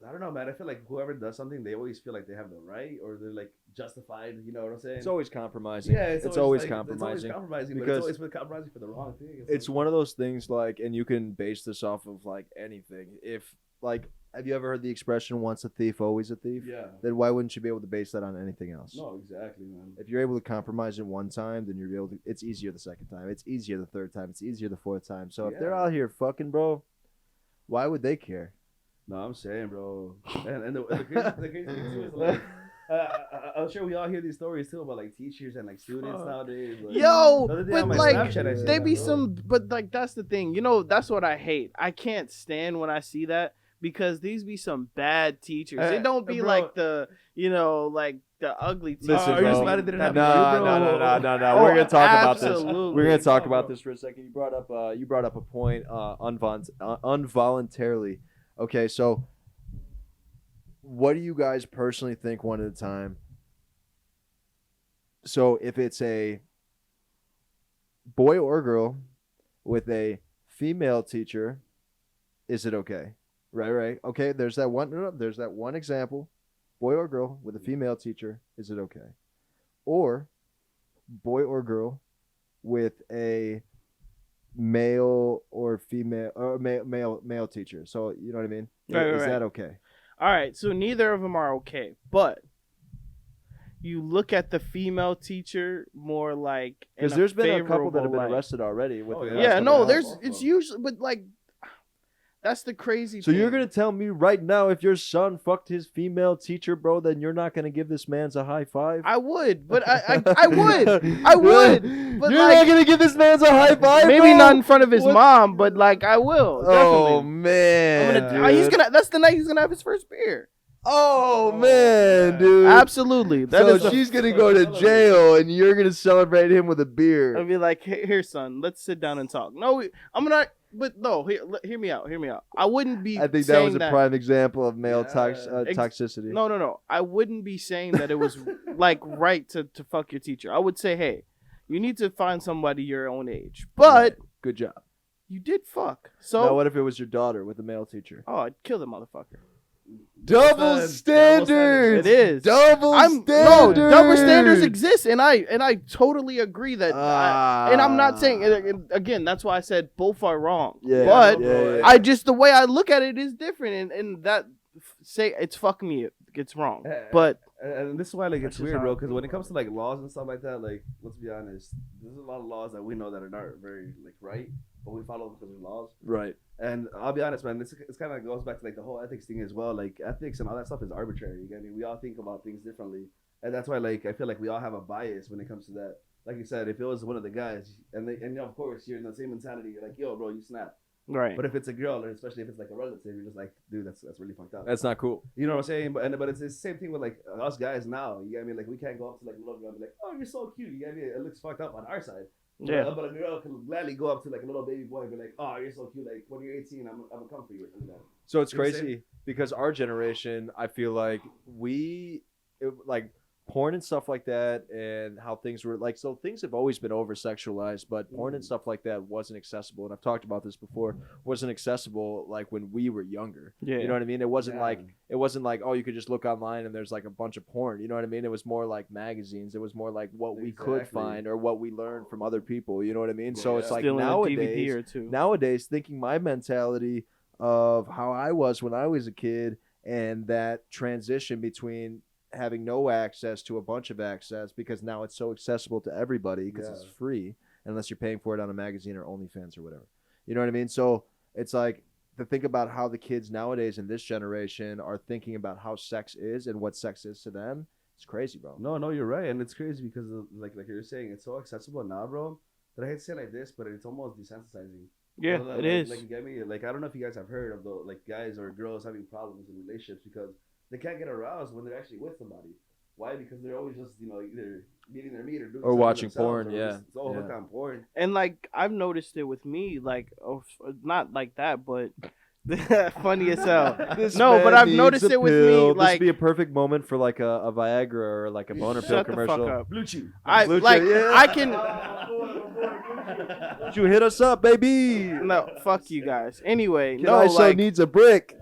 I don't know, man. I feel like whoever does something, they always feel like they have the right, or they're like justified. You know what I'm saying? It's always compromising. Yeah, it's always like, compromising. It's always compromising, because but it's always compromising for the wrong thing. It's one of those things, like, and you can base this off of like anything. If like, have you ever heard the expression "once a thief, always a thief"? Yeah. Then why wouldn't you be able to base that on anything else? No, exactly, man. If you're able to compromise it one time, then you're able to. It's easier the second time. It's easier the third time. It's easier the fourth time. So if they're out here fucking, bro, why would they care? No, I'm saying, bro. And the crazy thing too is, like, I'm sure we all hear these stories too about like teachers and like students nowadays. Like, Yo, the other day but on my like Snapchat, I seen they that, be bro. some, but like that's the thing. That's what I hate. I can't stand when I see that because these be some bad teachers. They don't be bro. like the like the ugly teachers. Listen, are you bro. just mad it didn't happen No. to you, bro? Oh, We're gonna talk about this. absolutely. We're gonna talk about this for a second. You brought up a point involuntarily. Okay, so what do you guys personally think one at a time? So if it's a boy or girl with a female teacher, is it okay? Right. Okay, there's that one. No, there's that one example. Boy or girl with a female teacher, is it okay? Or boy or girl with a male or female or male teacher. So you know what I mean? Is that okay? All right, so neither of them are okay, but you look at the female teacher more like because there's been a couple that have been light. arrested already. It's usually, but like that's the crazy. So thing. you're gonna tell me right now if your son fucked his female teacher, bro, then you're not gonna give this man's a high five? I would, but I would. But you're not gonna give this man's a high five? Maybe bro? not in front of his mom, but like I will. Oh Definitely. man, He's gonna. That's the night he's gonna have his first beer. Oh man, dude. Absolutely. So she's gonna go to jail, and you're gonna celebrate him with a beer. I'll be like, here, son, let's sit down and talk. No, I'm not. But no, hear me out. I wouldn't be. I think that saying was a prime example of male toxicity. No. I wouldn't be saying that it was like right to fuck your teacher. I would say, hey, you need to find somebody your own age. But good job. You did fuck. So now, what if it was your daughter with a male teacher? Oh, I'd kill the motherfucker. Double standards. It is double standards. No, double standards exist, and I totally agree that. And I'm not saying again. That's why I said both are wrong. Yeah, but yeah. the way I look at it is different, and that say it's fucking me. It's wrong, but and this is why like it's weird, bro. Because when it comes to like laws and stuff like that, like let's be honest, there's a lot of laws that we know that are not very like right, but we follow because of laws. Right. And I'll be honest, man, it's kind of goes back to like the whole ethics thing as well. Like ethics and all that stuff is arbitrary. I mean, we all think about things differently, and that's why like I feel like we all have a bias when it comes to that. Like you said, if it was one of the guys, and of course you're in the same mentality, you're like, yo, bro, you snap. Right. But if it's a girl, or especially if it's like a relative, you're just like, dude, that's really fucked up. That's not cool. You know what I'm saying? But it's the same thing with like us guys now. You get me? Like we can't go up to like a little girl and be like, oh, you're so cute. You get me? It looks fucked up on our side. Yeah. But a girl can gladly go up to like a little baby boy and be like, oh, you're so cute. Like when you're 18, I'm gonna come for you. So it's crazy because our generation, I feel like like porn and stuff like that, and how things were like. So things have always been over sexualized, but porn and stuff like that wasn't accessible. And I've talked about this before. Wasn't accessible like when we were younger. Yeah. You know what I mean? It wasn't like oh, you could just look online and there's like a bunch of porn. You know what I mean? It was more like magazines. It was more like what we could find or what we learned from other people. You know what I mean? So it's like nowadays. DVD or two. Nowadays, thinking my mentality of how I was when I was a kid and that transition between having no access to a bunch of access because now it's so accessible to everybody because it's free unless you're paying for it on a magazine or OnlyFans or whatever. You know what I mean? So it's like to think about how the kids nowadays in this generation are thinking about how sex is and what sex is to them. It's crazy, bro. No, you're right. And it's crazy because like you're saying, it's so accessible now, bro, that I hate to say it like this, but it's almost desensitizing. Yeah, it is. Like you get me? Like I don't know if you guys have heard of the like guys or girls having problems in relationships because they can't get aroused when they're actually with somebody. Why? Because they're always just either beating their meat or doing Or something watching themselves, porn, or yeah. just all hooked on porn. And like I've noticed it with me, like not like that, but funny as hell. No, but I've noticed it with me. This Like would be a perfect moment for like a Viagra or like a boner pill shut the commercial. fuck up. Blue Chew. Blue like Chew, yeah. I can. You hit us up, baby. No, fuck you guys. Anyway, Kid no, Iso like needs a brick.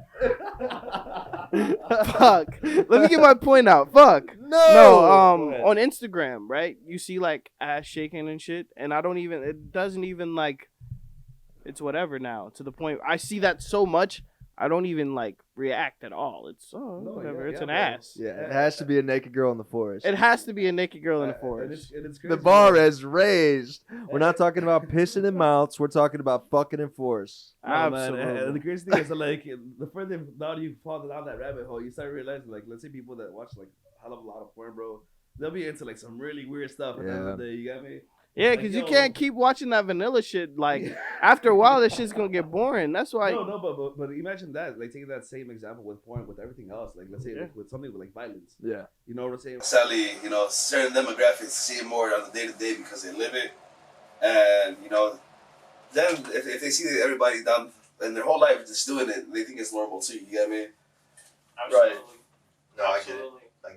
fuck. Let me get my point out. Fuck. No. On Instagram, right? You see like ass shaking and shit, and it doesn't even like, it's whatever now. To the point I see that so much, I don't even like react at all. It's whatever. It's an ass. Yeah, it has to be a naked girl in the forest. It has to be a naked girl in the forest. And it's crazy. The bar is raised. We're not talking about pissing in mouths. We're talking about fucking in forests. Absolutely. And the crazy thing is that, like, the further down you fall down that rabbit hole, you start realizing, like, let's say people that watch like a hell of a lot of porn, bro, they'll be into like some really weird stuff at the end of the day. You got me? Yeah, Like, because you can't keep watching that vanilla shit. Like, after a while, that shit's gonna get boring. That's why. No, but imagine that, like, taking that same example with porn, with everything else. Like, let's say like, with something with like violence. Yeah. You know what I'm saying? Sadly, certain demographics see it more on the day to day because they live it, and then if they see everybody down and their whole life just doing it, they think it's normal too. You get me? Absolutely. Right. No, I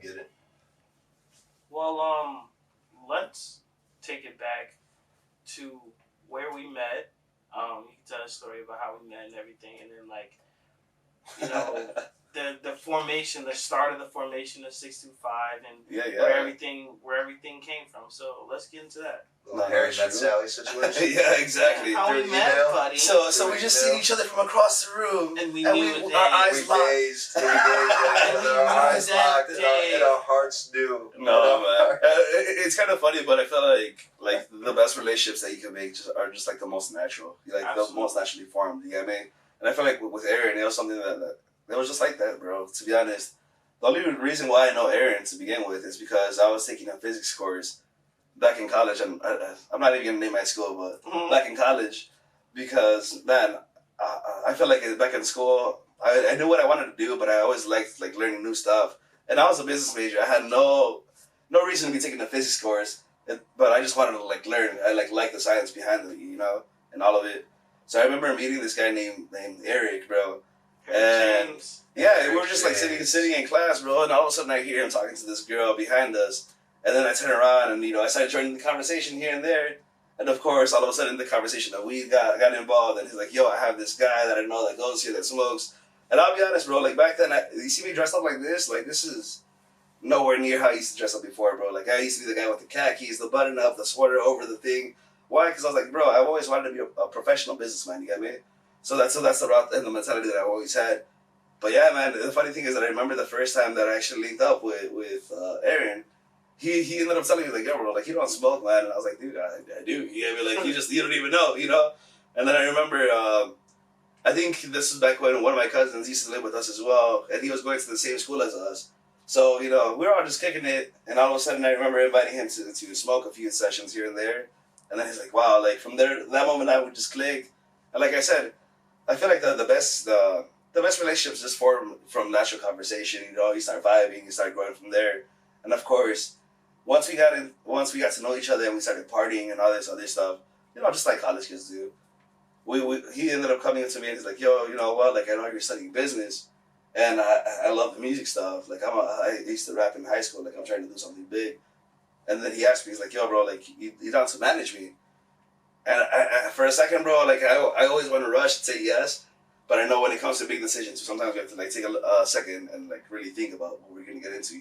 get it. Well, let's take it back to where we met. You can tell a story about how we met and everything, and then like, the formation, the start of the formation of 625, and where everything came from. So let's get into that. Harry met Sally situation. Yeah, exactly. How we met, buddy. So we just seen each other from across the room, and we our We eyes locked. our eyes locked, and our hearts knew. No, man. It's kind of funny, but I feel like the best relationships that you can make are just like the most natural, like the most naturally formed. You get me? And I feel like with Aaron, it was something that was just like that, bro. To be honest, the only reason why I know Aaron to begin with is because I was taking a physics course back in college, and I'm not even gonna name my school, but back in college, because man, I felt like back in school, I knew what I wanted to do, but I always liked like learning new stuff. And I was a business major. I had no reason to be taking a physics course, but I just wanted to like learn. I like the science behind it, and all of it. So I remember meeting this guy named Eric, bro. And James. Yeah, we were just like sitting in class, bro, and all of a sudden I hear him talking to this girl behind us. And then I turn around and, I started joining the conversation here and there. And of course, all of a sudden the conversation that we got involved, and he's like, yo, I have this guy that I know that goes here, that smokes. And I'll be honest, bro, like back then, you see me dressed up like this is nowhere near how I used to dress up before, bro. Like I used to be the guy with the khakis, the button up, the sweater over the thing. Why? Because I was like, bro, I've always wanted to be a professional businessman, you get me? So that's the route and the mentality that I've always had. But yeah, man, the funny thing is that I remember the first time that I actually linked up with Aaron. He ended up telling me, like, yo, bro, like, you don't smoke, man. And I was like, dude, I do. You get me? Like, you don't even know, And then I remember, I think this is back when one of my cousins used to live with us as well, and he was going to the same school as us. So, we were all just kicking it, and all of a sudden I remember inviting him to smoke a few sessions here and there. And then he's like, wow, like, from there, that moment I would just click. And like I said, I feel like the best relationships just form from natural conversation. You start vibing, you start growing from there. And of course, once we got to know each other and we started partying and all this other stuff, just like college kids do, he ended up coming to me and he's like, yo, you know what, like I know you're studying business, and I love the music stuff. Like I used to rap in high school, like I'm trying to do something big. And then he asked me, he's like, yo, bro, like you down to manage me? And I, for a second, bro, like I always want to rush and say yes, but I know when it comes to big decisions, sometimes we have to like take a second and like really think about what we're gonna get into,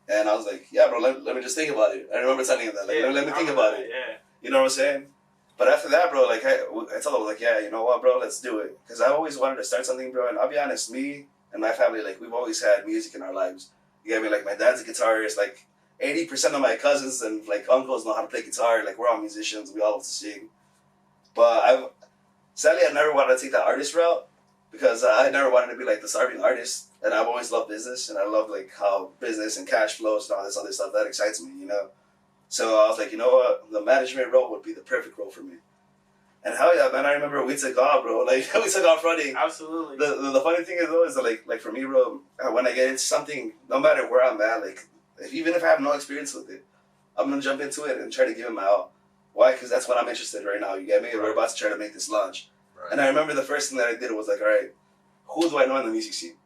And I was like, yeah, bro, let me just think about it. I remember telling him that, like, let me think about it. Yeah. You know what I'm saying? But after that, bro, like, I told him, like, yeah, you know what, bro, let's do it. Because I always wanted to start something, bro. And I'll be honest, me and my family, like, we've always had music in our lives. You get me? Like, my dad's a guitarist. Like, 80% of my cousins and, like, uncles know how to play guitar. Like, we're all musicians. We all love to sing. But sadly, I never wanted to take the artist route. Because I never wanted to be, like, the starving artist. And I've always loved business, and I love, like, how business and cash flows and all this other stuff, that excites me, So I was like, you know what, the management role would be the perfect role for me. And hell yeah, man, I remember we took off, bro. Like, we took off running. Absolutely. The funny thing is, though, is that, like for me, bro, when I get into something, no matter where I'm at, like, even if I have no experience with it, I'm gonna jump into it and try to give it my all. Why? Because that's what I'm interested in right now. You get me? Right. We're about to try to make this launch. Right. And I remember the first thing that I did was like, all right, who do I know in the music scene?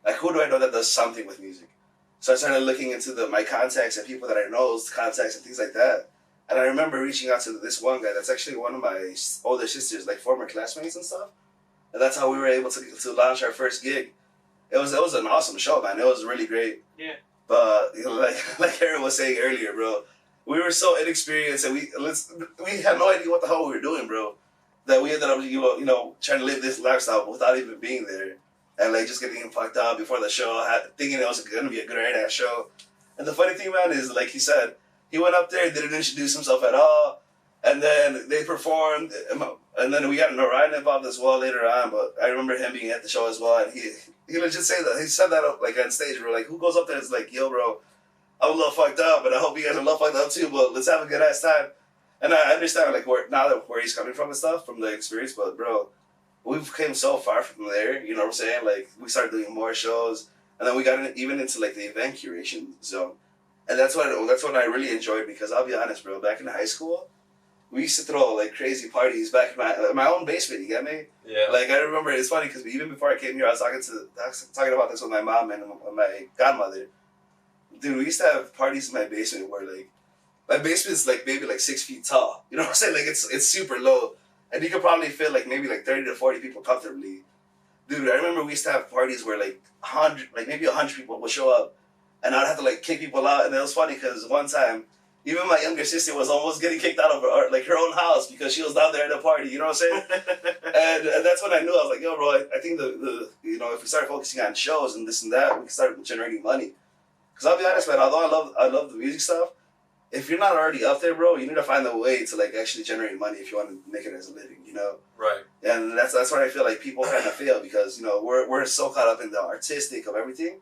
Like, who do I know that does something with music? So I started looking into my contacts and people that I know's contacts and things like that. And I remember reaching out to this one guy that's actually one of my older sisters, like former classmates and stuff. And that's how we were able to launch our first gig. It was an awesome show, man. It was really great. Yeah. But like Aaron was saying earlier, bro, we were so inexperienced and we had no idea what the hell we were doing, bro. That we ended up trying to live this lifestyle without even being there, and like just getting fucked up before the show, thinking it was gonna be a great ass show. And the funny thing, man, is like he said, he went up there, didn't introduce himself at all, and then they performed, and then we got Narayan involved as well later on. But I remember him being at the show as well, and he legit said that. He said that like on stage, bro. Like, who goes up there and is like, yo, bro, I'm a little fucked up, and I hope you guys are a little fucked up too, but let's have a good ass time. And I understand like where he's coming from and stuff from the experience, but bro, we've came so far from there. You know what I'm saying? Like, we started doing more shows, and then we got even into like the event curation zone, and that's what I really enjoyed, because I'll be honest, bro. Back in high school, we used to throw like crazy parties back in my own basement. You get me? Yeah. Like, I remember, it's funny because even before I came here, I was talking about this with my mom and my godmother. Dude, we used to have parties in my basement where like my basement's like maybe like 6 feet tall. You know what I'm saying? Like, it's super low, and you could probably fit like maybe like 30 to 40 people comfortably. Dude, I remember we used to have parties where like 100 people would show up, and I'd have to like kick people out. And it was funny because one time, even my younger sister was almost getting kicked out of her own house because she was down there at the party. You know what I'm saying? and that's when I knew. I was like, yo, bro, I think the if we start focusing on shows and this and that, we can start generating money. Because I'll be honest, man, although I love the music stuff, if you're not already up there, bro, you need to find a way to like actually generate money if you want to make it as a living, you know? Right. And that's where I feel like people kind of fail, because we're so caught up in the artistic of everything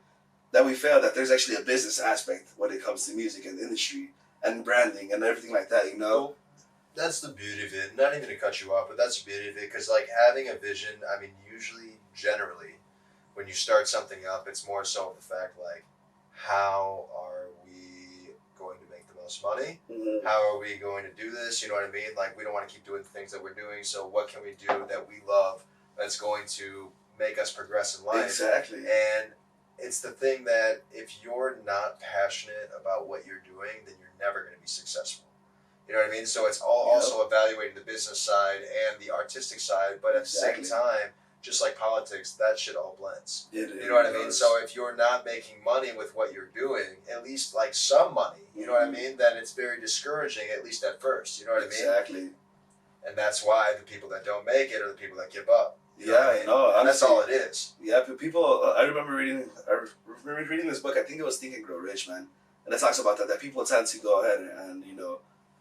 that we fail that there's actually a business aspect when it comes to music and industry and branding and everything like that, you know? That's the beauty of it. Not even to cut you off, but that's the beauty of it, because like having a vision, I mean, generally, when you start something up, it's more so the fact like, how are we going to make the most money? Mm-hmm. How are we going to do this? You know what I mean? Like, we don't want to keep doing the things that we're doing, so what can we do that we love that's going to make us progress in life? Exactly. And it's the thing that if you're not passionate about what you're doing, then you're never going to be successful. You know what I mean? So it's also evaluating the business side and the artistic side, but at the same time, just like politics, that shit all blends. You know what I mean? So if you're not making money with what you're doing, at least like some money, you know what I mean? Then it's very discouraging, at least at first. You know what I mean? Exactly. And that's why the people that don't make it are the people that give up. You know what I mean? No, and that's all it is. Yeah, but people. I remember reading this book. I think it was Think and Grow Rich, man, and it talks about that people tend to go ahead and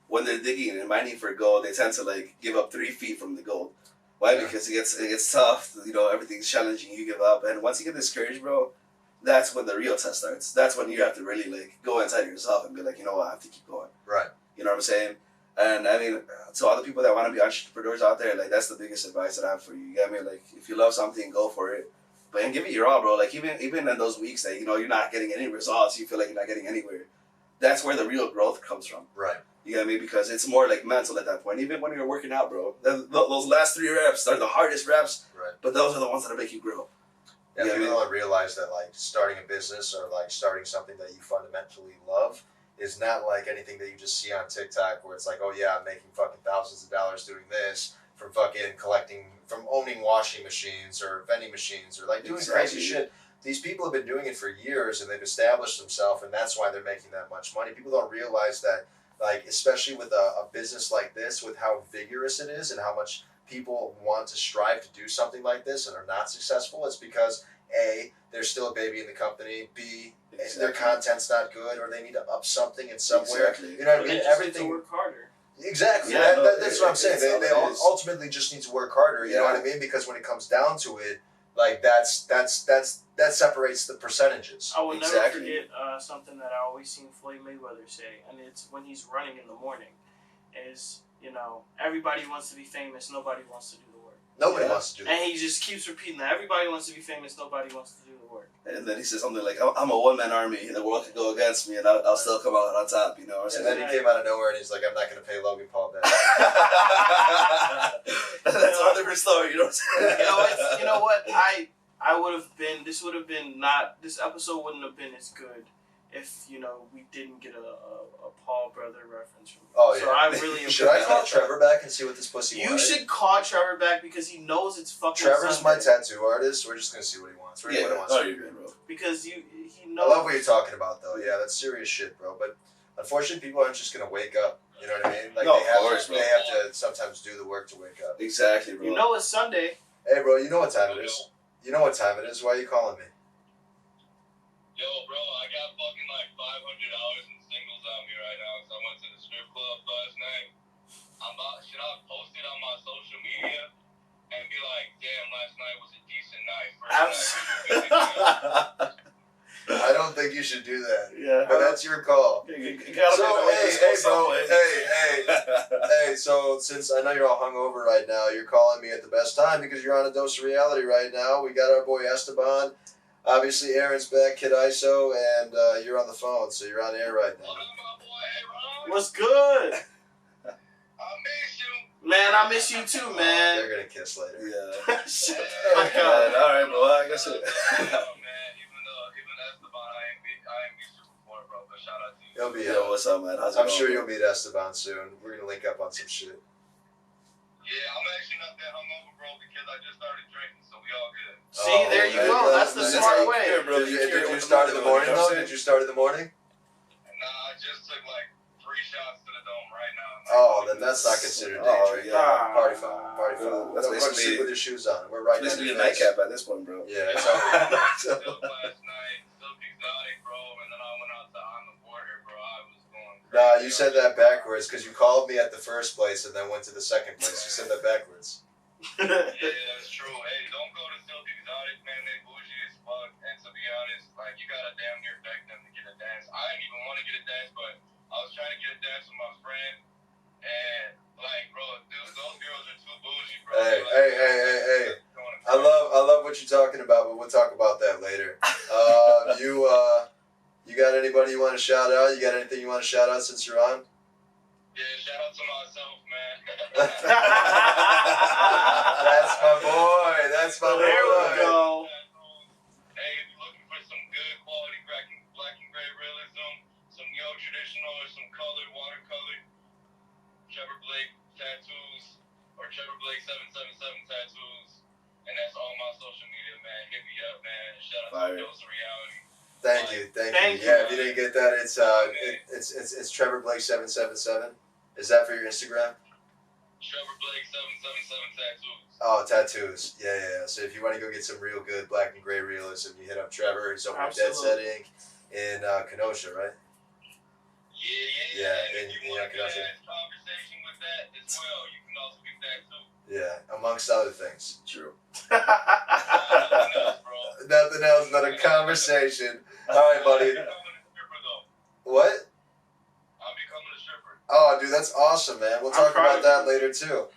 when they're digging and mining for gold, they tend to like give up 3 feet from the gold. Why? Yeah. Because it gets tough. Everything's challenging. You give up, and once you get discouraged, bro, that's when the real test starts. That's when you have to really like go inside yourself and be like, you know what, I have to keep going. Right. You know what I'm saying? And I mean, to all the people that want to be entrepreneurs out there, like, that's the biggest advice that I have for you. You get me? Like, if you love something, go for it. But and give it your all, bro. Like, even in those weeks that you're not getting any results, you feel like you're not getting anywhere. That's where the real growth comes from. Right. You get me? Because it's more like mental at that point. Even when you're working out, bro, those last 3 reps are the hardest reps. Right. But those are the ones that make you grow. Yeah, people don't realize that like starting a business or like starting something that you fundamentally love is not like anything that you just see on TikTok where it's like, oh yeah, I'm making fucking thousands of dollars doing this, from owning washing machines or vending machines or like doing crazy shit. These people have been doing it for years and they've established themselves, and that's why they're making that much money. People don't realize that, like, especially with a business like this, with how vigorous it is and how much people want to strive to do something like this and are not successful, it's because A, there's still a baby in the company, B, their content's not good, or they need to up something in somewhere. Exactly. You know what I mean? Everything. To work harder. Exactly. Yeah, that's what I'm saying. They ultimately just need to work harder. You know what I mean? Because when it comes down to it, like that separates the percentages. I will never forget something that I always seen Floyd Mayweather say, and it's when he's running in the morning, is everybody wants to be famous, nobody wants to do the the work. Nobody wants to do And that. he just keeps repeating that. Everybody wants to be famous. Nobody wants to do the work. And then he says something like, I'm a one-man army. The world could go against me, and I'll still come out on top, you know? Or And something. then he came out of nowhere and he's like, I'm not going to pay Logan Paul back. That's a different story, you know what I'm saying? You know what? I would have been. This would have been not. This episode wouldn't have been as good if we didn't get a Paul brother reference from. Oh yeah. So I really. Should I call Trevor back and see what this pussy You wants? should call Trevor back because he knows it's fucking. Trevor's my Sunday. tattoo artist. We're just gonna see what he wants. What he wants. Oh, you're good, bro. Because he I knows. love what you're talking about, though. Yeah, that's serious shit, bro. But unfortunately, people aren't just gonna wake up. You know what I mean? Like No, they of have course, to. bro. They have to sometimes do the work to wake up. Exactly, bro. You know it's Sunday. Hey, bro. You know what time it is? You know what time it is? Why are you calling me? Yo, bro, I got fucking like $500 in singles on me right now because I went to the strip club last night. Should I post it on my social media and be like, damn, last night was a decent night. First night. I don't think you should do that. Yeah. But that's your call. You So, gotta hey, bro. Hey, so since I know you're all hungover right now, you're calling me at the best time because you're on a dose of reality right now. We got our boy Esteban. Obviously, Aaron's back, Kid Iso, and you're on the phone, so you're on air right now. What up, my boy, Ron? What's good? I miss you. Man, I miss you too, man. They're gonna kiss later. Yeah. Shut the Yeah, fuck up. alright, bro. I guess it. Oh, man, even Esteban, I ain't be super before, bro, but shout out to you. He'll be. Yo, what's up, man? How's it I'm going? sure you'll meet Esteban soon. We're gonna link up on some shit. Yeah, I'm actually not that hungover, bro, because I just started drinking, so we all good. See, there you go. That's the smart way. Bro, Did you you start in the morning though? Did you start in the morning? Nah, I just took like 3 shots to the dome right now. Oh, then that's not considered day Oh, drinking. yeah. Party foul. Party foul. That's Don't go to basically- sleep with your shoes on. We're right This down is a your face. nightcap at this point, bro. Yeah, it's already. Silk last night, Silk Exotic, bro, and then I went out to On the Border, bro. I was going crazy. Nah, you said that backwards because you called me at the first place and then went to the second place. You said that backwards. Yeah, that's true. Hey, don't go to Silk Exotic, man. They bougie as fuck. And to be honest, like, you gotta damn near beg them to get a dance. I didn't even want to get a dance, but I was trying to get a dance with my friend. And, like, bro, those girls are too bougie, bro. Hey, Like, hey. going I love what you're talking about, but we'll talk about that later. You got anybody you want to shout out? You got anything you want to shout out since you're on? Yeah, shout out to myself, man. That's my boy. That's my boy. There we go. Hey, if you're looking for some good quality black and gray realism, some neo-traditional or some colored, watercolor, Trevor Blake tattoos, or Trevor Blake 777 tattoos, and that's all my social media, man. Hit me up, man. Shout out Fire. to Dose of Reality. Thank you. Thank you. Yeah, if you didn't get that, it's Trevor Blake 777. Is that for your Instagram? Trevor Blake 777 tattoos. Oh, tattoos. Yeah. So if you want to go get some real good black and gray realism, you hit up Trevor. He's over at Dead Set Absolutely. Inc. in Kenosha, right? Yeah. Yeah, And if you in want a good Kenosha. ass conversation with that as well, you can also get that too. Yeah, amongst other things. True. Nothing else, bro. Nothing else but a conversation. All right, buddy. I'm becoming a stripper, though. What? I'm becoming a stripper. Oh, dude, that's awesome, man. We'll I'm talk proud about of that you. later too.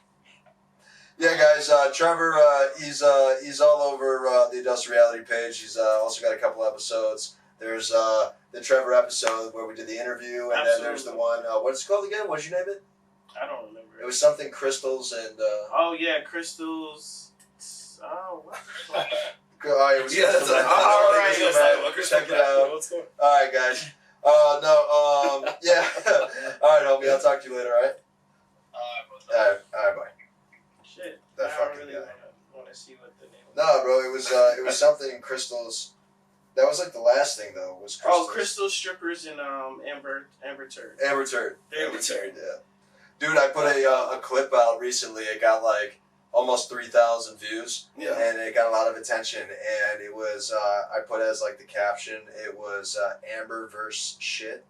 Yeah, guys. Trevor, he's all over the Industrial Reality page. He's also got a couple episodes. There's the Trevor episode where we did the interview, and then there's the one. What's it called again? What'd you name it? I don't remember. It was something crystals and. Oh yeah, crystals. Oh, what the fuck? It was Yeah, that's Crystal like, Man. all right. Crystal Man. Check it out. What's going All right, guys. Yeah. All right, homie. I'll talk to you later. All right. All right. Bye. Shit. That I fucking don't really guy. want to see what the name. No, bro. It was something crystals. That was like the last thing though. Was crystals. Oh, crystal strippers and Amber Turd. Amber Turd. There Amber we Turd. go. Yeah. Dude, I put a clip out recently. It got like almost 3,000 views. Yeah. And it got a lot of attention. And it was I put as like the caption. It was Amber versus shit.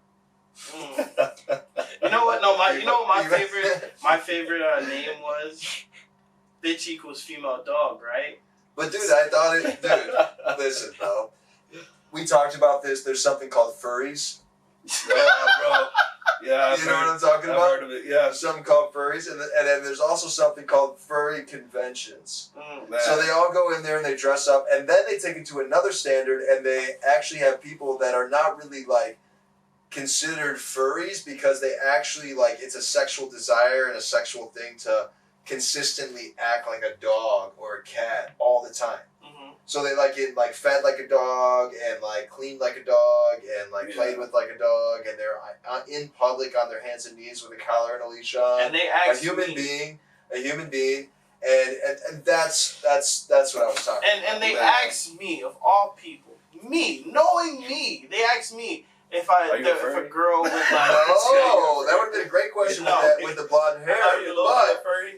Mm. You know what? No, my favorite name was bitch equals female dog, right? But dude, I thought it. Dude, listen, bro. We talked about this. There's something called furies. Yeah, bro. Yeah, You know what I'm talking I've about? heard of it. Yeah. Something called furries, and then there's also something called furry conventions. Man. So they all go in there and they dress up, and then they take it to another standard, and they actually have people that are not really like considered furries because they actually like it's a sexual desire and a sexual thing to consistently act like a dog or a cat all the time. So they like it like fed like a dog and like cleaned like a dog and like played with like a dog, and they're in public on their hands and knees with a collar and a leash on. And they ask a human being, and that's what I was talking about. And they asked me, of all people, knowing me, they asked me if a girl with like oh, that would have been a great question with the blonde hair.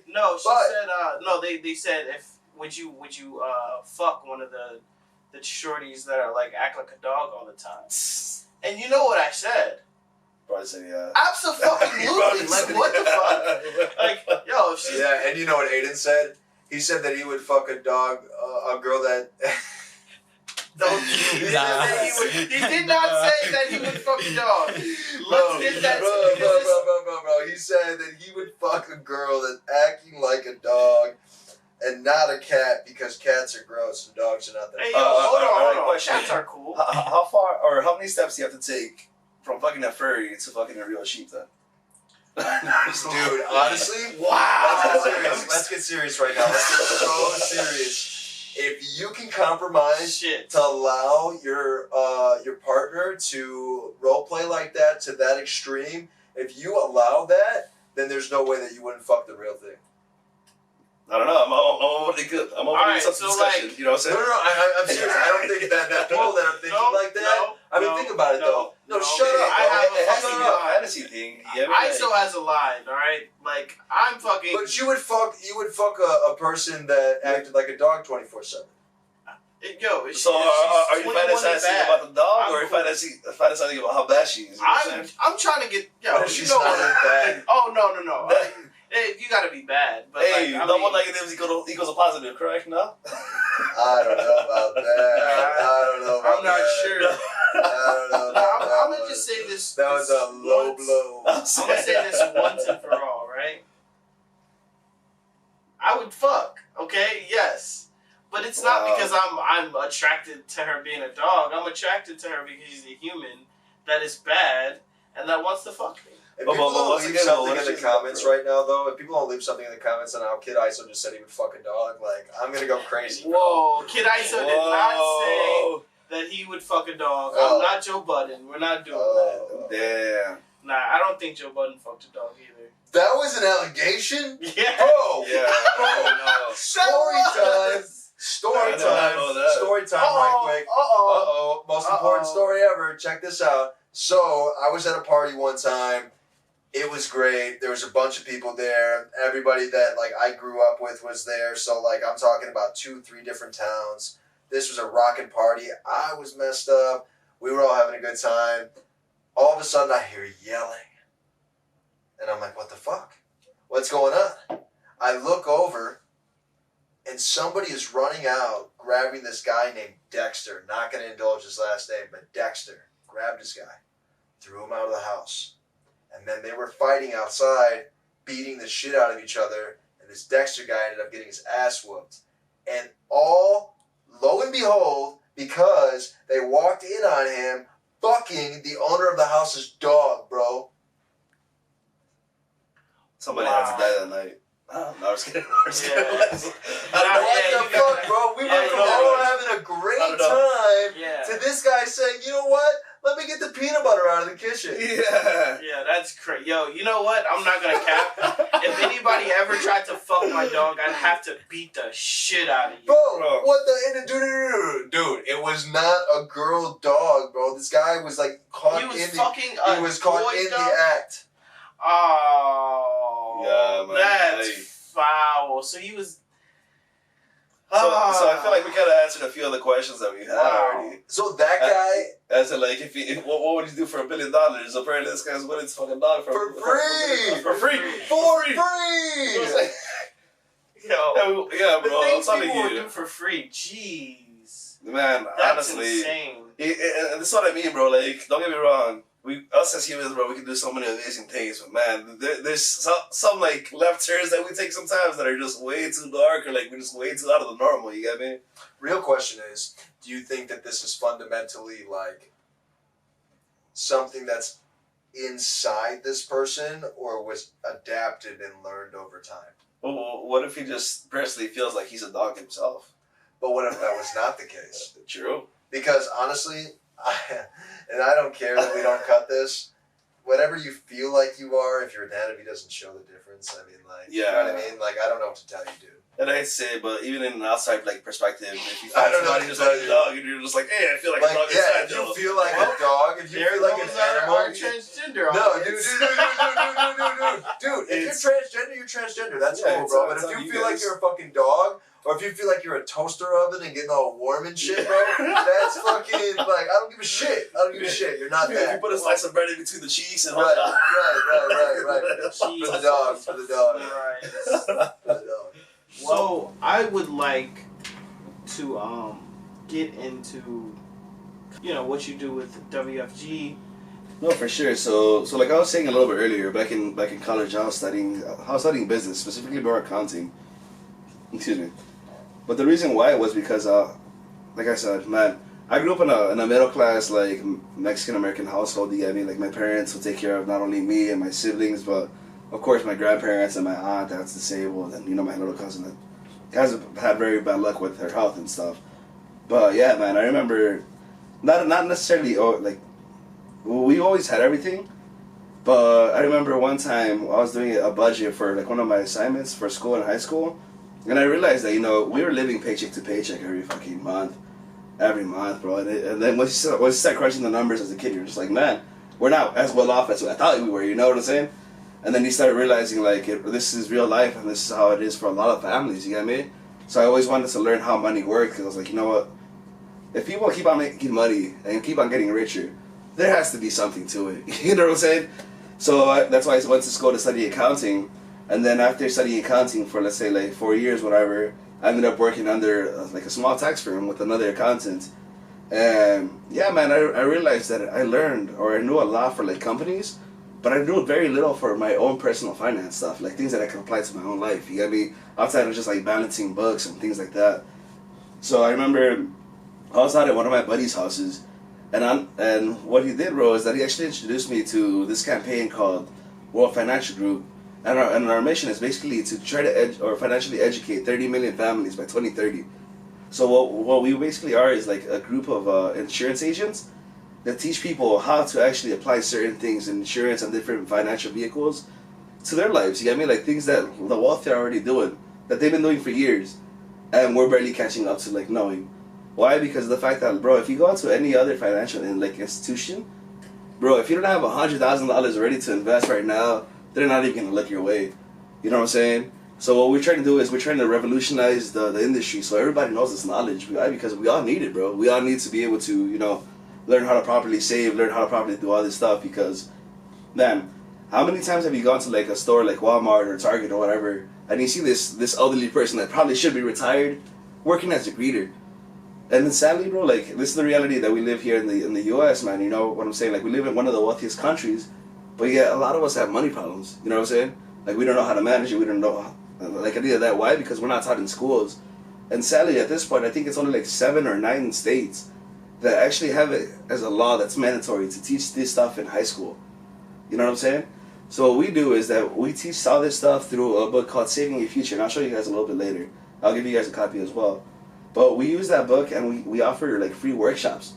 No, she said no. They said would you fuck one of the shorties that are like act like a dog all the time? And you know what I said? Probably said yeah. Absolutely. Like what the fuck? Like yo, if she's and you know what Aiden said? He said that he would fuck a dog, a girl that. He did not say that he would fuck a dog. Bro. He said that he would fuck a girl that's acting like a dog and not a cat because cats are gross and dogs are not that. Hey, yo, hold on. Question. Cats are cool. How far or how many steps do you have to take from fucking a furry to fucking a real sheep then? Dude, honestly, wow. Let's get serious right now. Let's get so serious. If you can compromise to allow your partner to role play like that to that extreme, if you allow that, then there's no way that you wouldn't fuck the real thing. I don't know. I'm open to some discussion. Like, you know what I'm saying? No, I'm serious. I don't think that people that are thinking like that. Think about it though. No, shut up. It has to be a fantasy thing. Iso has a line, all right? Like I'm fucking. But you would fuck a person that acted like a dog 24/7. Yo, so are you fantasizing about the dog, or are you fantasizing about how bad she is? I'm trying to get. Yo, what if she's not bad? Oh no. You gotta be bad. But hey, double negatives equals a positive, correct? No? I don't know about that. I'm not sure. I don't know. I'm gonna just say this. That was a low blow. I'm gonna say this once and for all, right? I would fuck, okay? Yes. But it's not because I'm attracted to her being a dog. I'm attracted to her because she's a human that is bad and that wants to fuck me. If people don't leave something in the comments right now, though, if people don't leave something in the comments on how Kid Iso just said he would fuck a dog, like, I'm gonna go crazy. Whoa, Kid Iso did not say that he would fuck a dog. I'm not Joe Budden. We're not doing that. Damn. Nah, I don't think Joe Budden fucked a dog either. That was an allegation? Yeah. Bro. Yeah. No. Story time right quick. Most important story ever. Check this out. So, I was at a party one time. It was great. There was a bunch of people there. Everybody that like I grew up with was there. So like I'm talking about 2-3 different towns. This was a rockin' party. I was messed up. We were all having a good time. All of a sudden I hear yelling. And I'm like, what the fuck? What's going on? I look over and somebody is running out, grabbing this guy named Dexter. Not going to indulge his last name, but Dexter grabbed this guy, threw him out of the house. And then they were fighting outside, beating the shit out of each other. And this Dexter guy ended up getting his ass whooped. And all, lo and behold, because they walked in on him, fucking the owner of the house's dog, bro. Somebody had to die that night. Oh, no, I was kidding. What the fuck, bro? We went from all having a great time to this guy saying, you know what? Let me get the peanut butter out of the kitchen. Yeah, that's crazy. Yo, you know what? I'm not gonna cap. If anybody ever tried to fuck my dog, I'd have to beat the shit out of you. Bro, what the... Dude, it was not a girl dog, bro. This guy was like caught in the act. Oh, yeah, man. That's foul. So he was... So I feel like we kind of answered a few of the questions that we had already. So that guy... As in, like, what would you do for $1 billion? Apparently this guy's willing to fuck a dog for free! For free! Yo, yeah, bro. The things people would do for free, jeez. Man, That's honestly... insane. And this is what I mean, bro. Like, don't get me wrong. us as humans, bro, we can do so many amazing things, but man, there's some like left turns that we take sometimes that are just way too dark, or like we're just way too out of the normal. You get me? Real question is, do you think that this is fundamentally like something that's inside this person, or was adapted and learned over time? Well, what if he just personally feels like he's a dog himself? But what if that was not the case? True. Because honestly, and I don't care that we don't cut this, whatever you feel like you are, if your anatomy doesn't show the difference, I mean, like, yeah. You know what I mean? Like, I don't know what to tell you, dude. And I'd say, but even in an outside like perspective, if you I find don't know somebody what just to like tell a you. dog, and you're just like, hey, I feel like a dog yeah, inside. if you though. feel like a dog, if you feel like an animal, Our transgender. no, dude, if you're transgender, you're transgender. That's cool, bro. But if you feel like you're a fucking dog, or if you feel like you're a toaster oven and getting all warm and shit, bro, that's fucking like, I don't give a shit. I don't give a shit. You're not If that. you put a slice of bread in between the cheeks and Right. Cheese. For the dog. Right. For the dog. So I would like to get into, you know, what you do with WFG. No, for sure. So like I was saying a little bit earlier, back in college, I was studying business, specifically more accounting. Excuse me. But the reason why was because, like I said, man, I grew up in a middle class like Mexican American household. You get me? Like my parents would take care of not only me and my siblings, but of course my grandparents and my aunt that's disabled, and you know my little cousin that has had very bad luck with her health and stuff. But yeah, man, I remember not necessarily like we always had everything, but I remember one time I was doing a budget for like one of my assignments for school in high school, and I realized that, you know, we were living paycheck to paycheck every month, bro. And then once you start crunching the numbers as a kid, you're just like, man, we're not as well off as I thought we were. You know what I'm saying? And then you start realizing like this is real life, and this is how it is for a lot of families. You get me? So I always wanted to learn how money works, because I was like, you know what? If people keep on making money and keep on getting richer, there has to be something to it. You know what I'm saying? So that's why I went to school to study accounting. And then after studying accounting for, let's say, like 4 years, whatever, I ended up working under like a small tax firm with another accountant. And yeah, man, I realized that I learned, or I knew a lot for like companies, but I knew very little for my own personal finance stuff, like things that I could apply to my own life. You get me? Outside of just like balancing books and things like that. So I remember I was out at one of my buddy's houses, and what he did, bro, is that he actually introduced me to this campaign called World Financial Group. And our mission is basically to try to financially educate 30 million families by 2030. So what we basically are is like a group of insurance agents that teach people how to actually apply certain things in insurance and different financial vehicles to their lives. You get me? Like things that the wealthy are already doing, that they've been doing for years, and we're barely catching up to like knowing. Why? Because of the fact that, bro, if you go out to any other financial institution, bro, if you don't have $100,000 ready to invest right now, they're not even gonna look your way. You know what I'm saying? So what we're trying to do is we're trying to revolutionize the industry, so everybody knows this knowledge. Why? Because we all need it, bro. We all need to be able to, you know, learn how to properly save, learn how to properly do all this stuff. Because, man, how many times have you gone to like a store like Walmart or Target or whatever, and you see this elderly person that probably should be retired working as a greeter? And then sadly, bro, like this is the reality that we live here in the U.S., man. You know what I'm saying? Like we live in one of the wealthiest countries, but yeah, a lot of us have money problems. You know what I'm saying? Like we don't know how to manage it. We don't know like any of that. Why? Because we're not taught in schools. And sadly, at this point, I think it's only like 7 or 9 states that actually have it as a law that's mandatory to teach this stuff in high school. You know what I'm saying? So what we do is that we teach all this stuff through a book called Saving Your Future, and I'll show you guys a little bit later. I'll give you guys a copy as well. But we use that book, and we offer like free workshops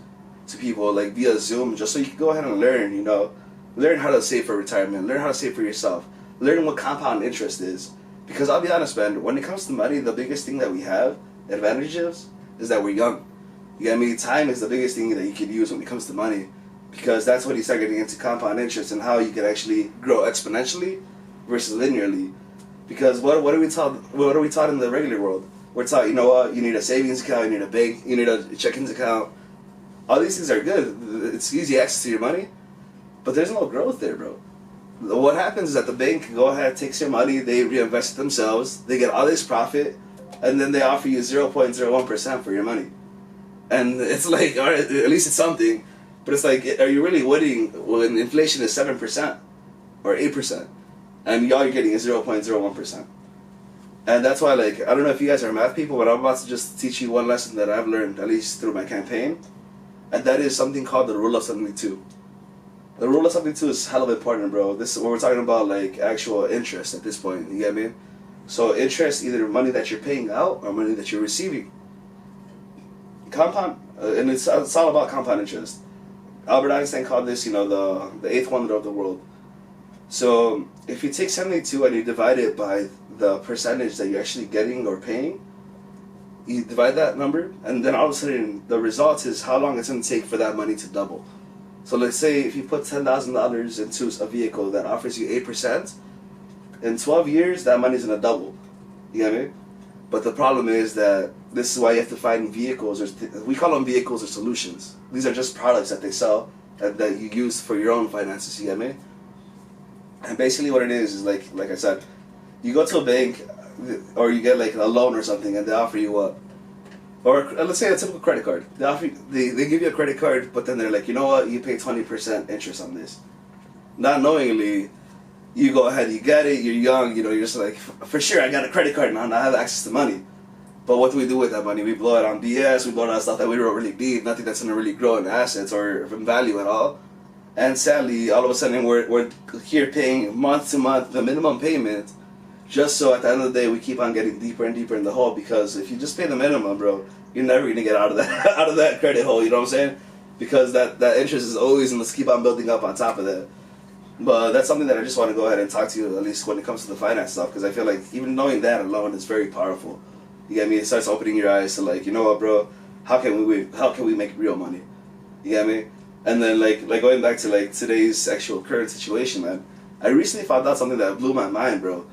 to people like via Zoom, just so you can go ahead and learn, you know, learn how to save for retirement, learn how to save for yourself, learn what compound interest is. Because I'll be honest, man, when it comes to money, the biggest thing that we have, advantages, is that we're young. You get me? Time is the biggest thing that you can use when it comes to money, because that's when you start getting into compound interest and how you can actually grow exponentially versus linearly. Because what are we taught in the regular world? We're taught, you know what, you need a savings account, you need a bank, you need a checking account. All these things are good. It's easy access to your money, but there's no growth there, bro. What happens is that the bank go ahead, takes your money, they reinvest it themselves, they get all this profit, and then they offer you 0.01% for your money. And it's like, all right, at least it's something. But it's like, are you really winning when inflation is 7% or 8%, and all you're getting is 0.01%? And that's why, like, I don't know if you guys are math people, but I'm about to just teach you one lesson that I've learned, at least through my campaign, and that is something called the rule of 72. The rule of 72 is hell of important, bro. This is what we're talking about, like, actual interest at this point, you get me? So interest, either money that you're paying out or money that you're receiving. Compound, and it's all about compound interest. Albert Einstein called this, the eighth wonder of the world. So if you take 72 and you divide it by the percentage that you're actually getting or paying, you divide that number, and then all of a sudden the result is how long it's going to take for that money to double. So let's say if you put $10,000 into a vehicle that offers you 8%, in 12 years that money's going to double. You get me? But the problem is that this is why you have to find vehicles, we call them vehicles or solutions. These are just products that they sell and that you use for your own finances, you get me? And basically what it is like I said, you go to a bank or you get like a loan or something and they offer you what? Or let's say a typical credit card. They give you a credit card, but then they're like, you know what, you pay 20% interest on this. Not knowingly, you go ahead, you get it, you're young, you're just like, for sure, I got a credit card now, and I have access to money. But what do we do with that money? We blow it on BS, we blow it on stuff that we don't really need, nothing that's going to really grow in assets or in value at all. And sadly, all of a sudden, we're here paying month to month the minimum payment, just so at the end of the day, we keep on getting deeper and deeper in the hole, because if you just pay the minimum, bro, you're never going to get out of that credit hole, you know what I'm saying? Because that interest is always going to keep on building up on top of that. But that's something that I just want to go ahead and talk to you, at least when it comes to the finance stuff, because I feel like even knowing that alone is very powerful. You get me? It starts opening your eyes to like, you know what, bro? How can we make real money? You get me? And then like going back to like today's actual current situation, man. I recently found out something that blew my mind, bro.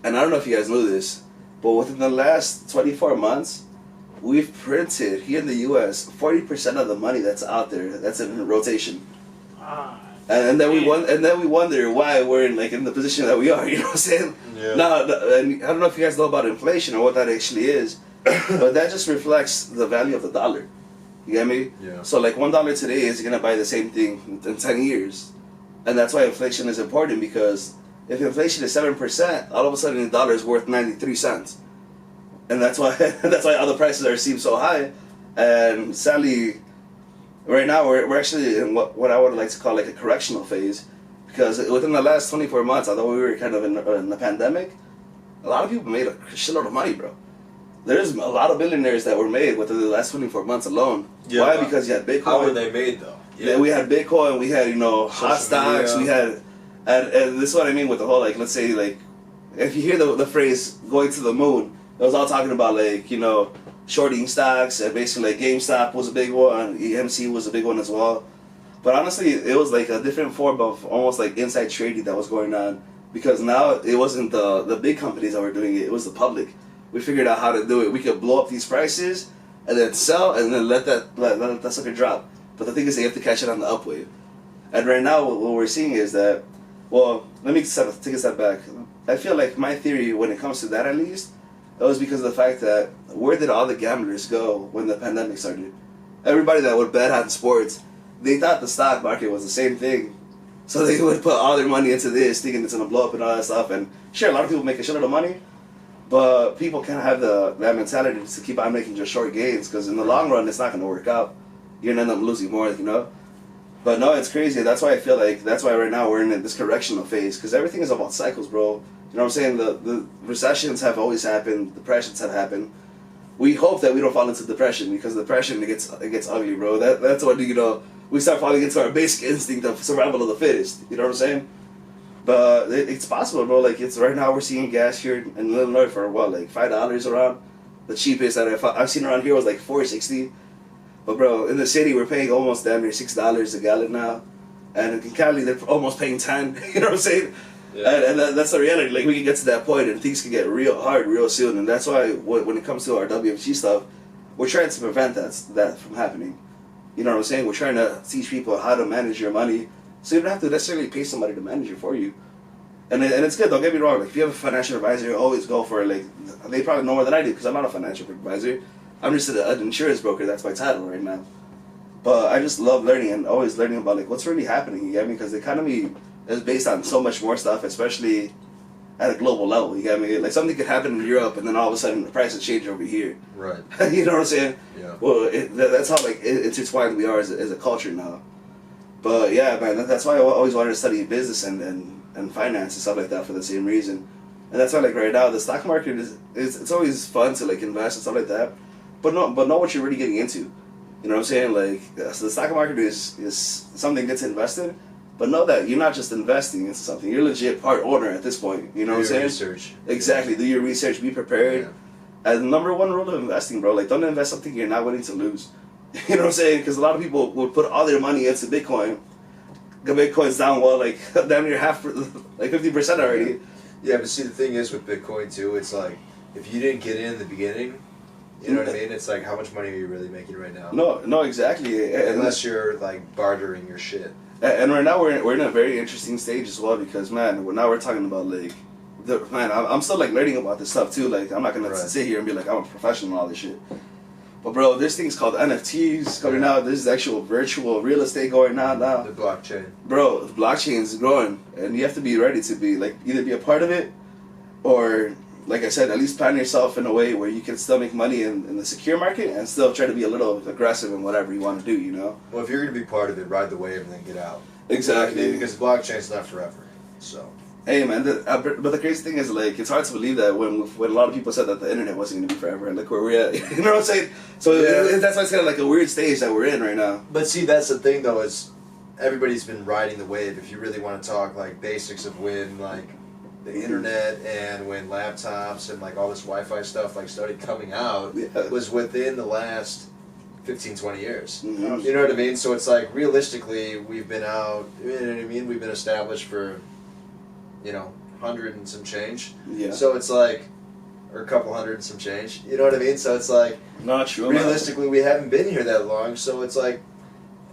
And I don't know if you guys knew this, but within the last 24 months, we've printed here in the U.S. 40% of the money that's out there that's in rotation. And then we wonder why we're in the position that we are. You know what I'm saying? Yeah. Now, and I don't know if you guys know about inflation or what that actually is, but that just reflects the value of the dollar. You get me? Yeah. So like $1 today is gonna buy the same thing in 10 years, and that's why inflation is important, because if inflation is 7%, all of a sudden the dollar is worth 93 cents, and that's why other prices seem so high, and sadly. Right now, we're actually in what I would like to call like a correctional phase, because within the last 24 months, although we were kind of in the pandemic, a lot of people made a shitload of money, bro. There's a lot of billionaires that were made within the last 24 months alone. Yeah, why? Because you had Bitcoin. How were they made, though? Yeah, we had Bitcoin, we had, hot stocks, we had, and this is what I mean with the whole, like, let's say, like, if you hear the phrase going to the moon, it was all talking about, like, shorting stocks, and basically like GameStop was a big one, EMC was a big one as well. But honestly, it was like a different form of almost like inside trading that was going on, because now it wasn't the big companies that were doing it, it was the public. We figured out how to do it. We could blow up these prices and then sell and then let that sucker drop. But the thing is, they have to catch it on the upwave. And right now, what we're seeing is that, well, let me take a step back. I feel like my theory when it comes to that, at least, it was because of the fact that where did all the gamblers go when the pandemic started? Everybody that would bet on sports, they thought the stock market was the same thing. So they would put all their money into this, thinking it's going to blow up and all that stuff. And sure, a lot of people make a shitload of money, but people can't have that mentality to keep on making just short gains, because in the long run, it's not going to work out. You're going to end up losing more, But no, it's crazy. That's why I feel like, that's why right now we're in this correctional phase, because everything is about cycles, bro. You know what I'm saying? The recessions have always happened. Depressions have happened. We hope that we don't fall into depression, because depression, it gets ugly, bro. That's when, we start falling into our basic instinct of survival of the fittest. You know what I'm saying? But it's possible, bro. Like, it's right now we're seeing gas here in Illinois for what, like $5 around. The cheapest that I've seen around here was like $4.60. But bro, in the city we're paying almost damn near $6 a gallon now, and in Cali they're almost paying $10. You know what I'm saying? Yeah. And that's the reality. Like, we can get to that point, and things can get real hard real soon. And that's why when it comes to our WFG stuff, we're trying to prevent that from happening. You know what I'm saying? We're trying to teach people how to manage your money, so you don't have to necessarily pay somebody to manage it for you. And it's good. Don't get me wrong. Like, if you have a financial advisor, always go for it. Like, they probably know more than I do, because I'm not a financial advisor. I'm just an insurance broker. That's my title right now. But I just love learning and always learning about like what's really happening. You get me? Because the economy is based on so much more stuff, especially at a global level. You get me? Like something could happen in Europe, and then all of a sudden the prices change over here. Right. You know what I'm saying? Yeah. Well, that's how like intertwined we are as a culture now. But yeah, man, that's why I always wanted to study business and finance and stuff like that for the same reason. And that's why like right now the stock market is it's always fun to like invest and stuff like that, but know what you're really getting into. You know what I'm saying? Like so the stock market is something that's invested. But know that you're not just investing into something. You're legit part owner at this point. You know what I'm saying? Research. Exactly. Do your research. Be prepared. Yeah. And the number one rule of investing, bro, like don't invest something you're not willing to lose. You know what I'm saying? Because a lot of people would put all their money into Bitcoin. The Bitcoin's down like damn near half, like 50% already. Yeah, but see the thing is with Bitcoin too, it's like if you didn't get in the beginning, you know what I mean? It's like how much money are you really making right now? No, exactly. Unless you're like bartering your shit. And right now we're in a very interesting stage as well because man, now we're talking about like, I'm still like learning about this stuff too. Like I'm not gonna sit here and be like I'm a professional and all this shit. But bro, there's things called NFTs coming out. There's actual virtual real estate going on now. The blockchain. Bro, the blockchain is growing, and you have to be ready to be like either be a part of it, or like I said, at least plan yourself in a way where you can still make money in the secure market and still try to be a little aggressive in whatever you want to do. You know. Well, if you're gonna be part of it, ride the wave and then get out. Exactly. You know what I mean? Because the blockchain's not forever. So. Hey man, but the crazy thing is like it's hard to believe that when a lot of people said that the internet wasn't going to be forever, and look where we're at. You know what I'm saying? So that's why it's kind of like a weird stage that we're in right now. But see, that's the thing though, is everybody's been riding the wave. If you really want to talk like basics of when like the internet and when laptops and like all this Wi-Fi stuff like started coming out, was within the last 15, 20 years. Mm-hmm. You know what I mean? So it's like realistically, we've been out. You know what I mean? We've been established for 100 and some change. Yeah. So it's like, or a couple hundred and some change. You know what I mean? So it's like, not true. Realistically, we haven't been here that long. So it's like,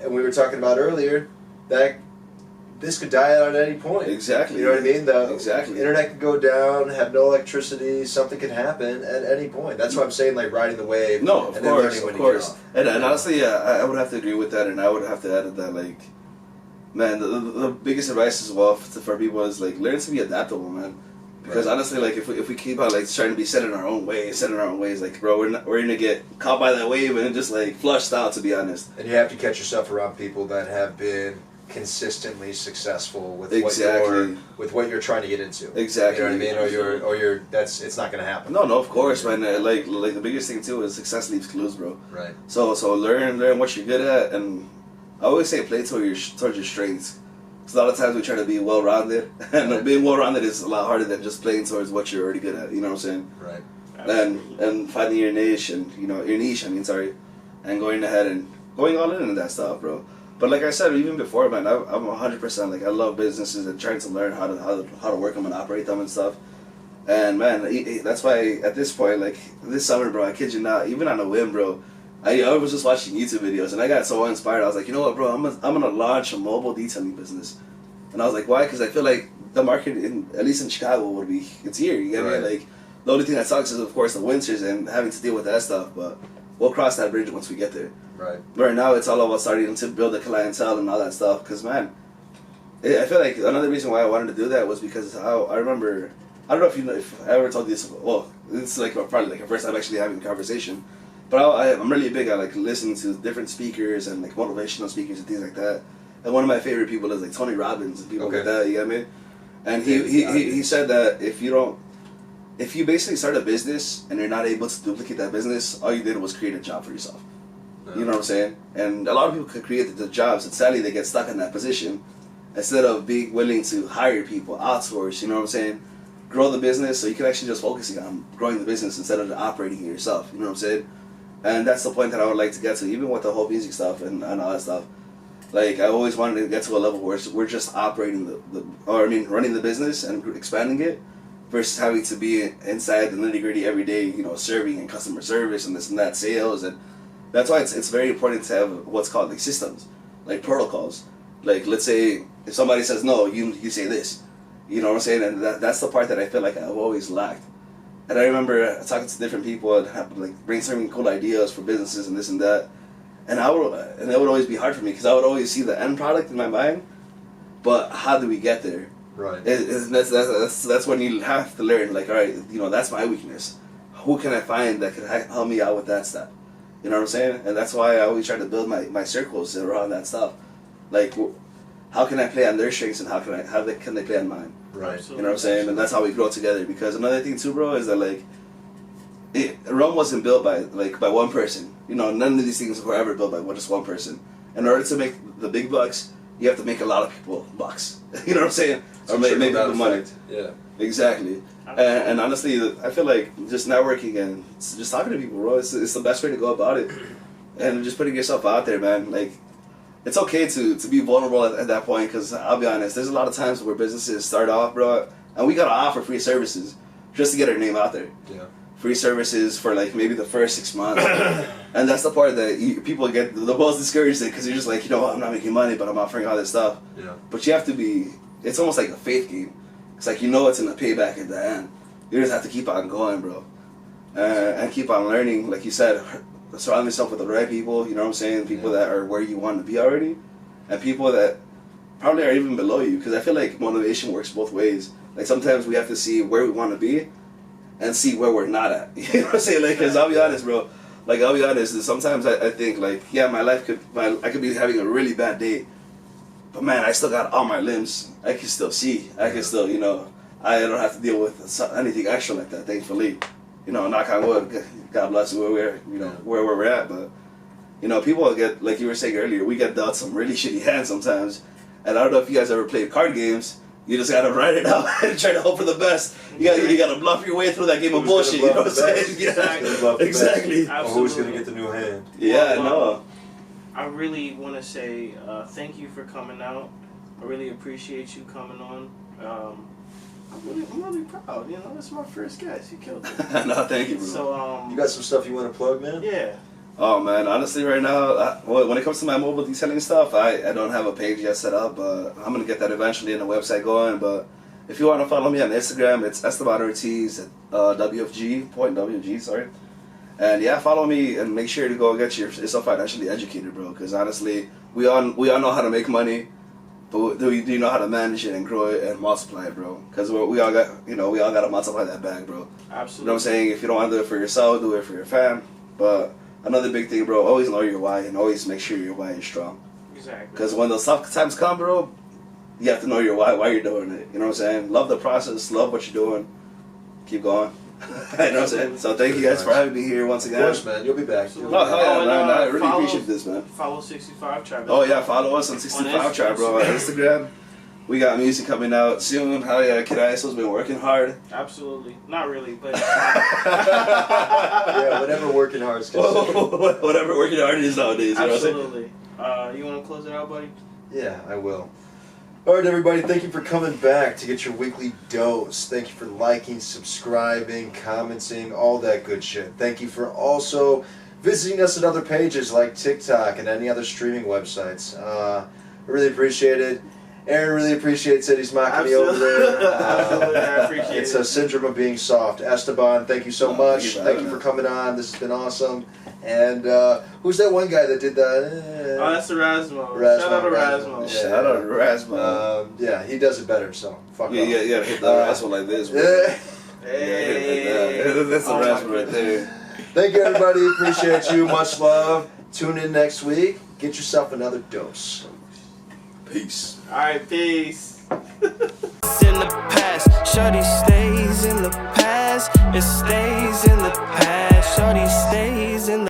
and we were talking about earlier that this could die out at any point. Exactly. You know what I mean? The exactly. internet could go down, have no electricity. Something could happen at any point. That's why I'm saying like riding the wave. No, of course. And honestly, I would have to agree with that, and I would have to add that like. Man, the biggest advice as well for people is like learn to be adaptable, man. Because honestly, like if we keep on like trying to be set in our own ways, like bro, we're gonna get caught by that wave and just like flushed out. To be honest. And you have to catch yourself around people that have been consistently successful with what you're trying to get into. Exactly. You know what I mean? Or you're it's not gonna happen. No, of course, man. Like the biggest thing too is success leaves clues, bro. Right. So learn what you're good at, and I always say play towards your strengths. Because a lot of times we try to be well-rounded, and being well-rounded is a lot harder than just playing towards what you're already good at. You know what I'm saying? Right. And finding your niche and and going ahead and going all in that stuff, bro. But like I said, even before, man, I'm 100% like I love businesses and trying to learn how to work them and operate them and stuff. And man, that's why at this point, like this summer, bro, I kid you not, even on a whim, bro. I was just watching YouTube videos and I got so inspired. I was like, you know what, bro? I'm gonna launch a mobile detailing business. And I was like, why? Because I feel like the market, at least in Chicago, it's here. You get me? Like the only thing that sucks is, of course, the winters and having to deal with that stuff. But we'll cross that bridge once we get there. Right. But right now, it's all about starting to build a clientele and all that stuff. Because man, I feel like another reason why I wanted to do that was because I remember. I don't know if I ever told you this. Well, it's like probably like the first time actually having a conversation. But I'm really big at like listening to different speakers and like motivational speakers and things like that. And one of my favorite people is like Tony Robbins and people like that. You get me? And he said that if you basically start a business and you're not able to duplicate that business, all you did was create a job for yourself. You know what I'm saying? And a lot of people could create the jobs, and sadly they get stuck in that position instead of being willing to hire people, outsource. You know what I'm saying? Grow the business so you can actually just focus on growing the business instead of operating it yourself. You know what I'm saying? And that's the point that I would like to get to, even with the whole music stuff and all that stuff. Like, I always wanted to get to a level where we're just operating running the business and expanding it versus having to be inside the nitty-gritty every day, serving and customer service and this and that, sales. And that's why it's very important to have what's called like systems, like protocols. Like, let's say if somebody says no, you say this. You know what I'm saying? And that's the part that I feel like I've always lacked. And I remember talking to different people and like brainstorming cool ideas for businesses and this and that. and it would always be hard for me because I would always see the end product in my mind, but how do we get there? Right. That's when you have to learn. Like, all right, that's my weakness. Who can I find that can help me out with that stuff? You know what I'm saying? And that's why I always try to build my circles around that stuff. Like, how can I play on their strengths and how can they play on mine? Right. You know what I'm saying? And that's how we grow together. Because another thing too, bro, is that like, Rome wasn't built by one person. None of these things were ever built by just one person. In order to make the big bucks, you have to make a lot of people bucks. You know what I'm saying? Or make people money. Yeah. Exactly. And honestly, I feel like just networking and just talking to people, bro, it's the best way to go about it. And just putting yourself out there, man. Like, it's okay to be vulnerable at that point, because I'll be honest, there's a lot of times where businesses start off, bro, and we gotta offer free services just to get our name out there. Yeah. Free services for like maybe the first 6 months. And that's the part that people get the most discouraged in, because you're just like, I'm not making money, but I'm offering all this stuff. Yeah. But you have to be, it's almost like a faith game. It's like, it's in the payback at the end. You just have to keep on going, bro. And keep on learning. Like you said, surround yourself with the right people, you know what I'm saying? People that are where you want to be already. And people that probably are even below you. Because I feel like motivation works both ways. Like, sometimes we have to see where we want to be and see where we're not at. You know what I'm saying? Like, because I'll be honest, bro. Like, I'll be honest. Sometimes I think, like, yeah, I could be having a really bad day. But man, I still got all my limbs. I can still see. I can still, I don't have to deal with anything extra like that, thankfully. Knock on wood. God bless where we're at. But, people get, like you were saying earlier, we get dealt some really shitty hands sometimes. And I don't know if you guys ever played card games. You just gotta write it out and try to hope for the best. You gotta bluff your way through that game of bullshit. You know what I'm saying? Yeah, exactly. Who's gonna get the new hand? Yeah, no. I really want to say thank you for coming out. I really appreciate you coming on. I'm really proud. That's my first guest. You killed it. No, thank you, bro. So you got some stuff you want to plug, man? Yeah. Oh man, honestly, right now, when it comes to my mobile detailing stuff, I don't have a page yet set up, but I'm gonna get that eventually and the website going. But if you want to follow me on Instagram, it's Esteban Ortiz at WFG, sorry. And yeah, follow me and make sure to go get yourself financially educated, bro. Because honestly, we all know how to make money, but do you know how to manage it and grow it and multiply it, bro? Because we all got to multiply that bag, bro. Absolutely. You know what I'm saying? If you don't want to do it for yourself, do it for your fam. But another big thing, bro, always know your why and always make sure your why is strong. Exactly. Because when those tough times come, bro, you have to know your why you're doing it. You know what I'm saying? Love the process, love what you're doing, keep going. You know what I'm saying? So thank you guys for having me here once again. Of course, man. You'll be back. Man. I really appreciate this, man. Follow 65 Tribe. Oh yeah, follow us on 65 Tribe, bro, on Instagram. We got music coming out soon. Hell yeah, Kid Iso's been working hard. Absolutely. Not really, but... yeah, whatever working hard is considered. Whatever working hard is nowadays. Absolutely. You want to close it out, buddy? Yeah, I will. Alright, everybody, thank you for coming back to get your weekly dose. Thank you for liking, subscribing, commenting, all that good shit. Thank you for also visiting us at other pages like TikTok and any other streaming websites. I really appreciate it. Aaron really appreciates it. He's mocking me over there. Absolutely, I appreciate it. It's a syndrome of being soft. Esteban, thank you so much. Thank you for coming on. This has been awesome. And who's that one guy that did that? Oh, that's Erasmo. Shout out to Erasmo. Yeah. Shout out to Erasmo. Yeah, he does it better, so fuck off. Yeah, you gotta hit the Erasmo like this. Hey. That's Erasmo right there. Thank you, everybody. Appreciate you. Much love. Tune in next week. Get yourself another dose. Peace. Alright, peace. In the past, shorty stays in the past. It stays in the past.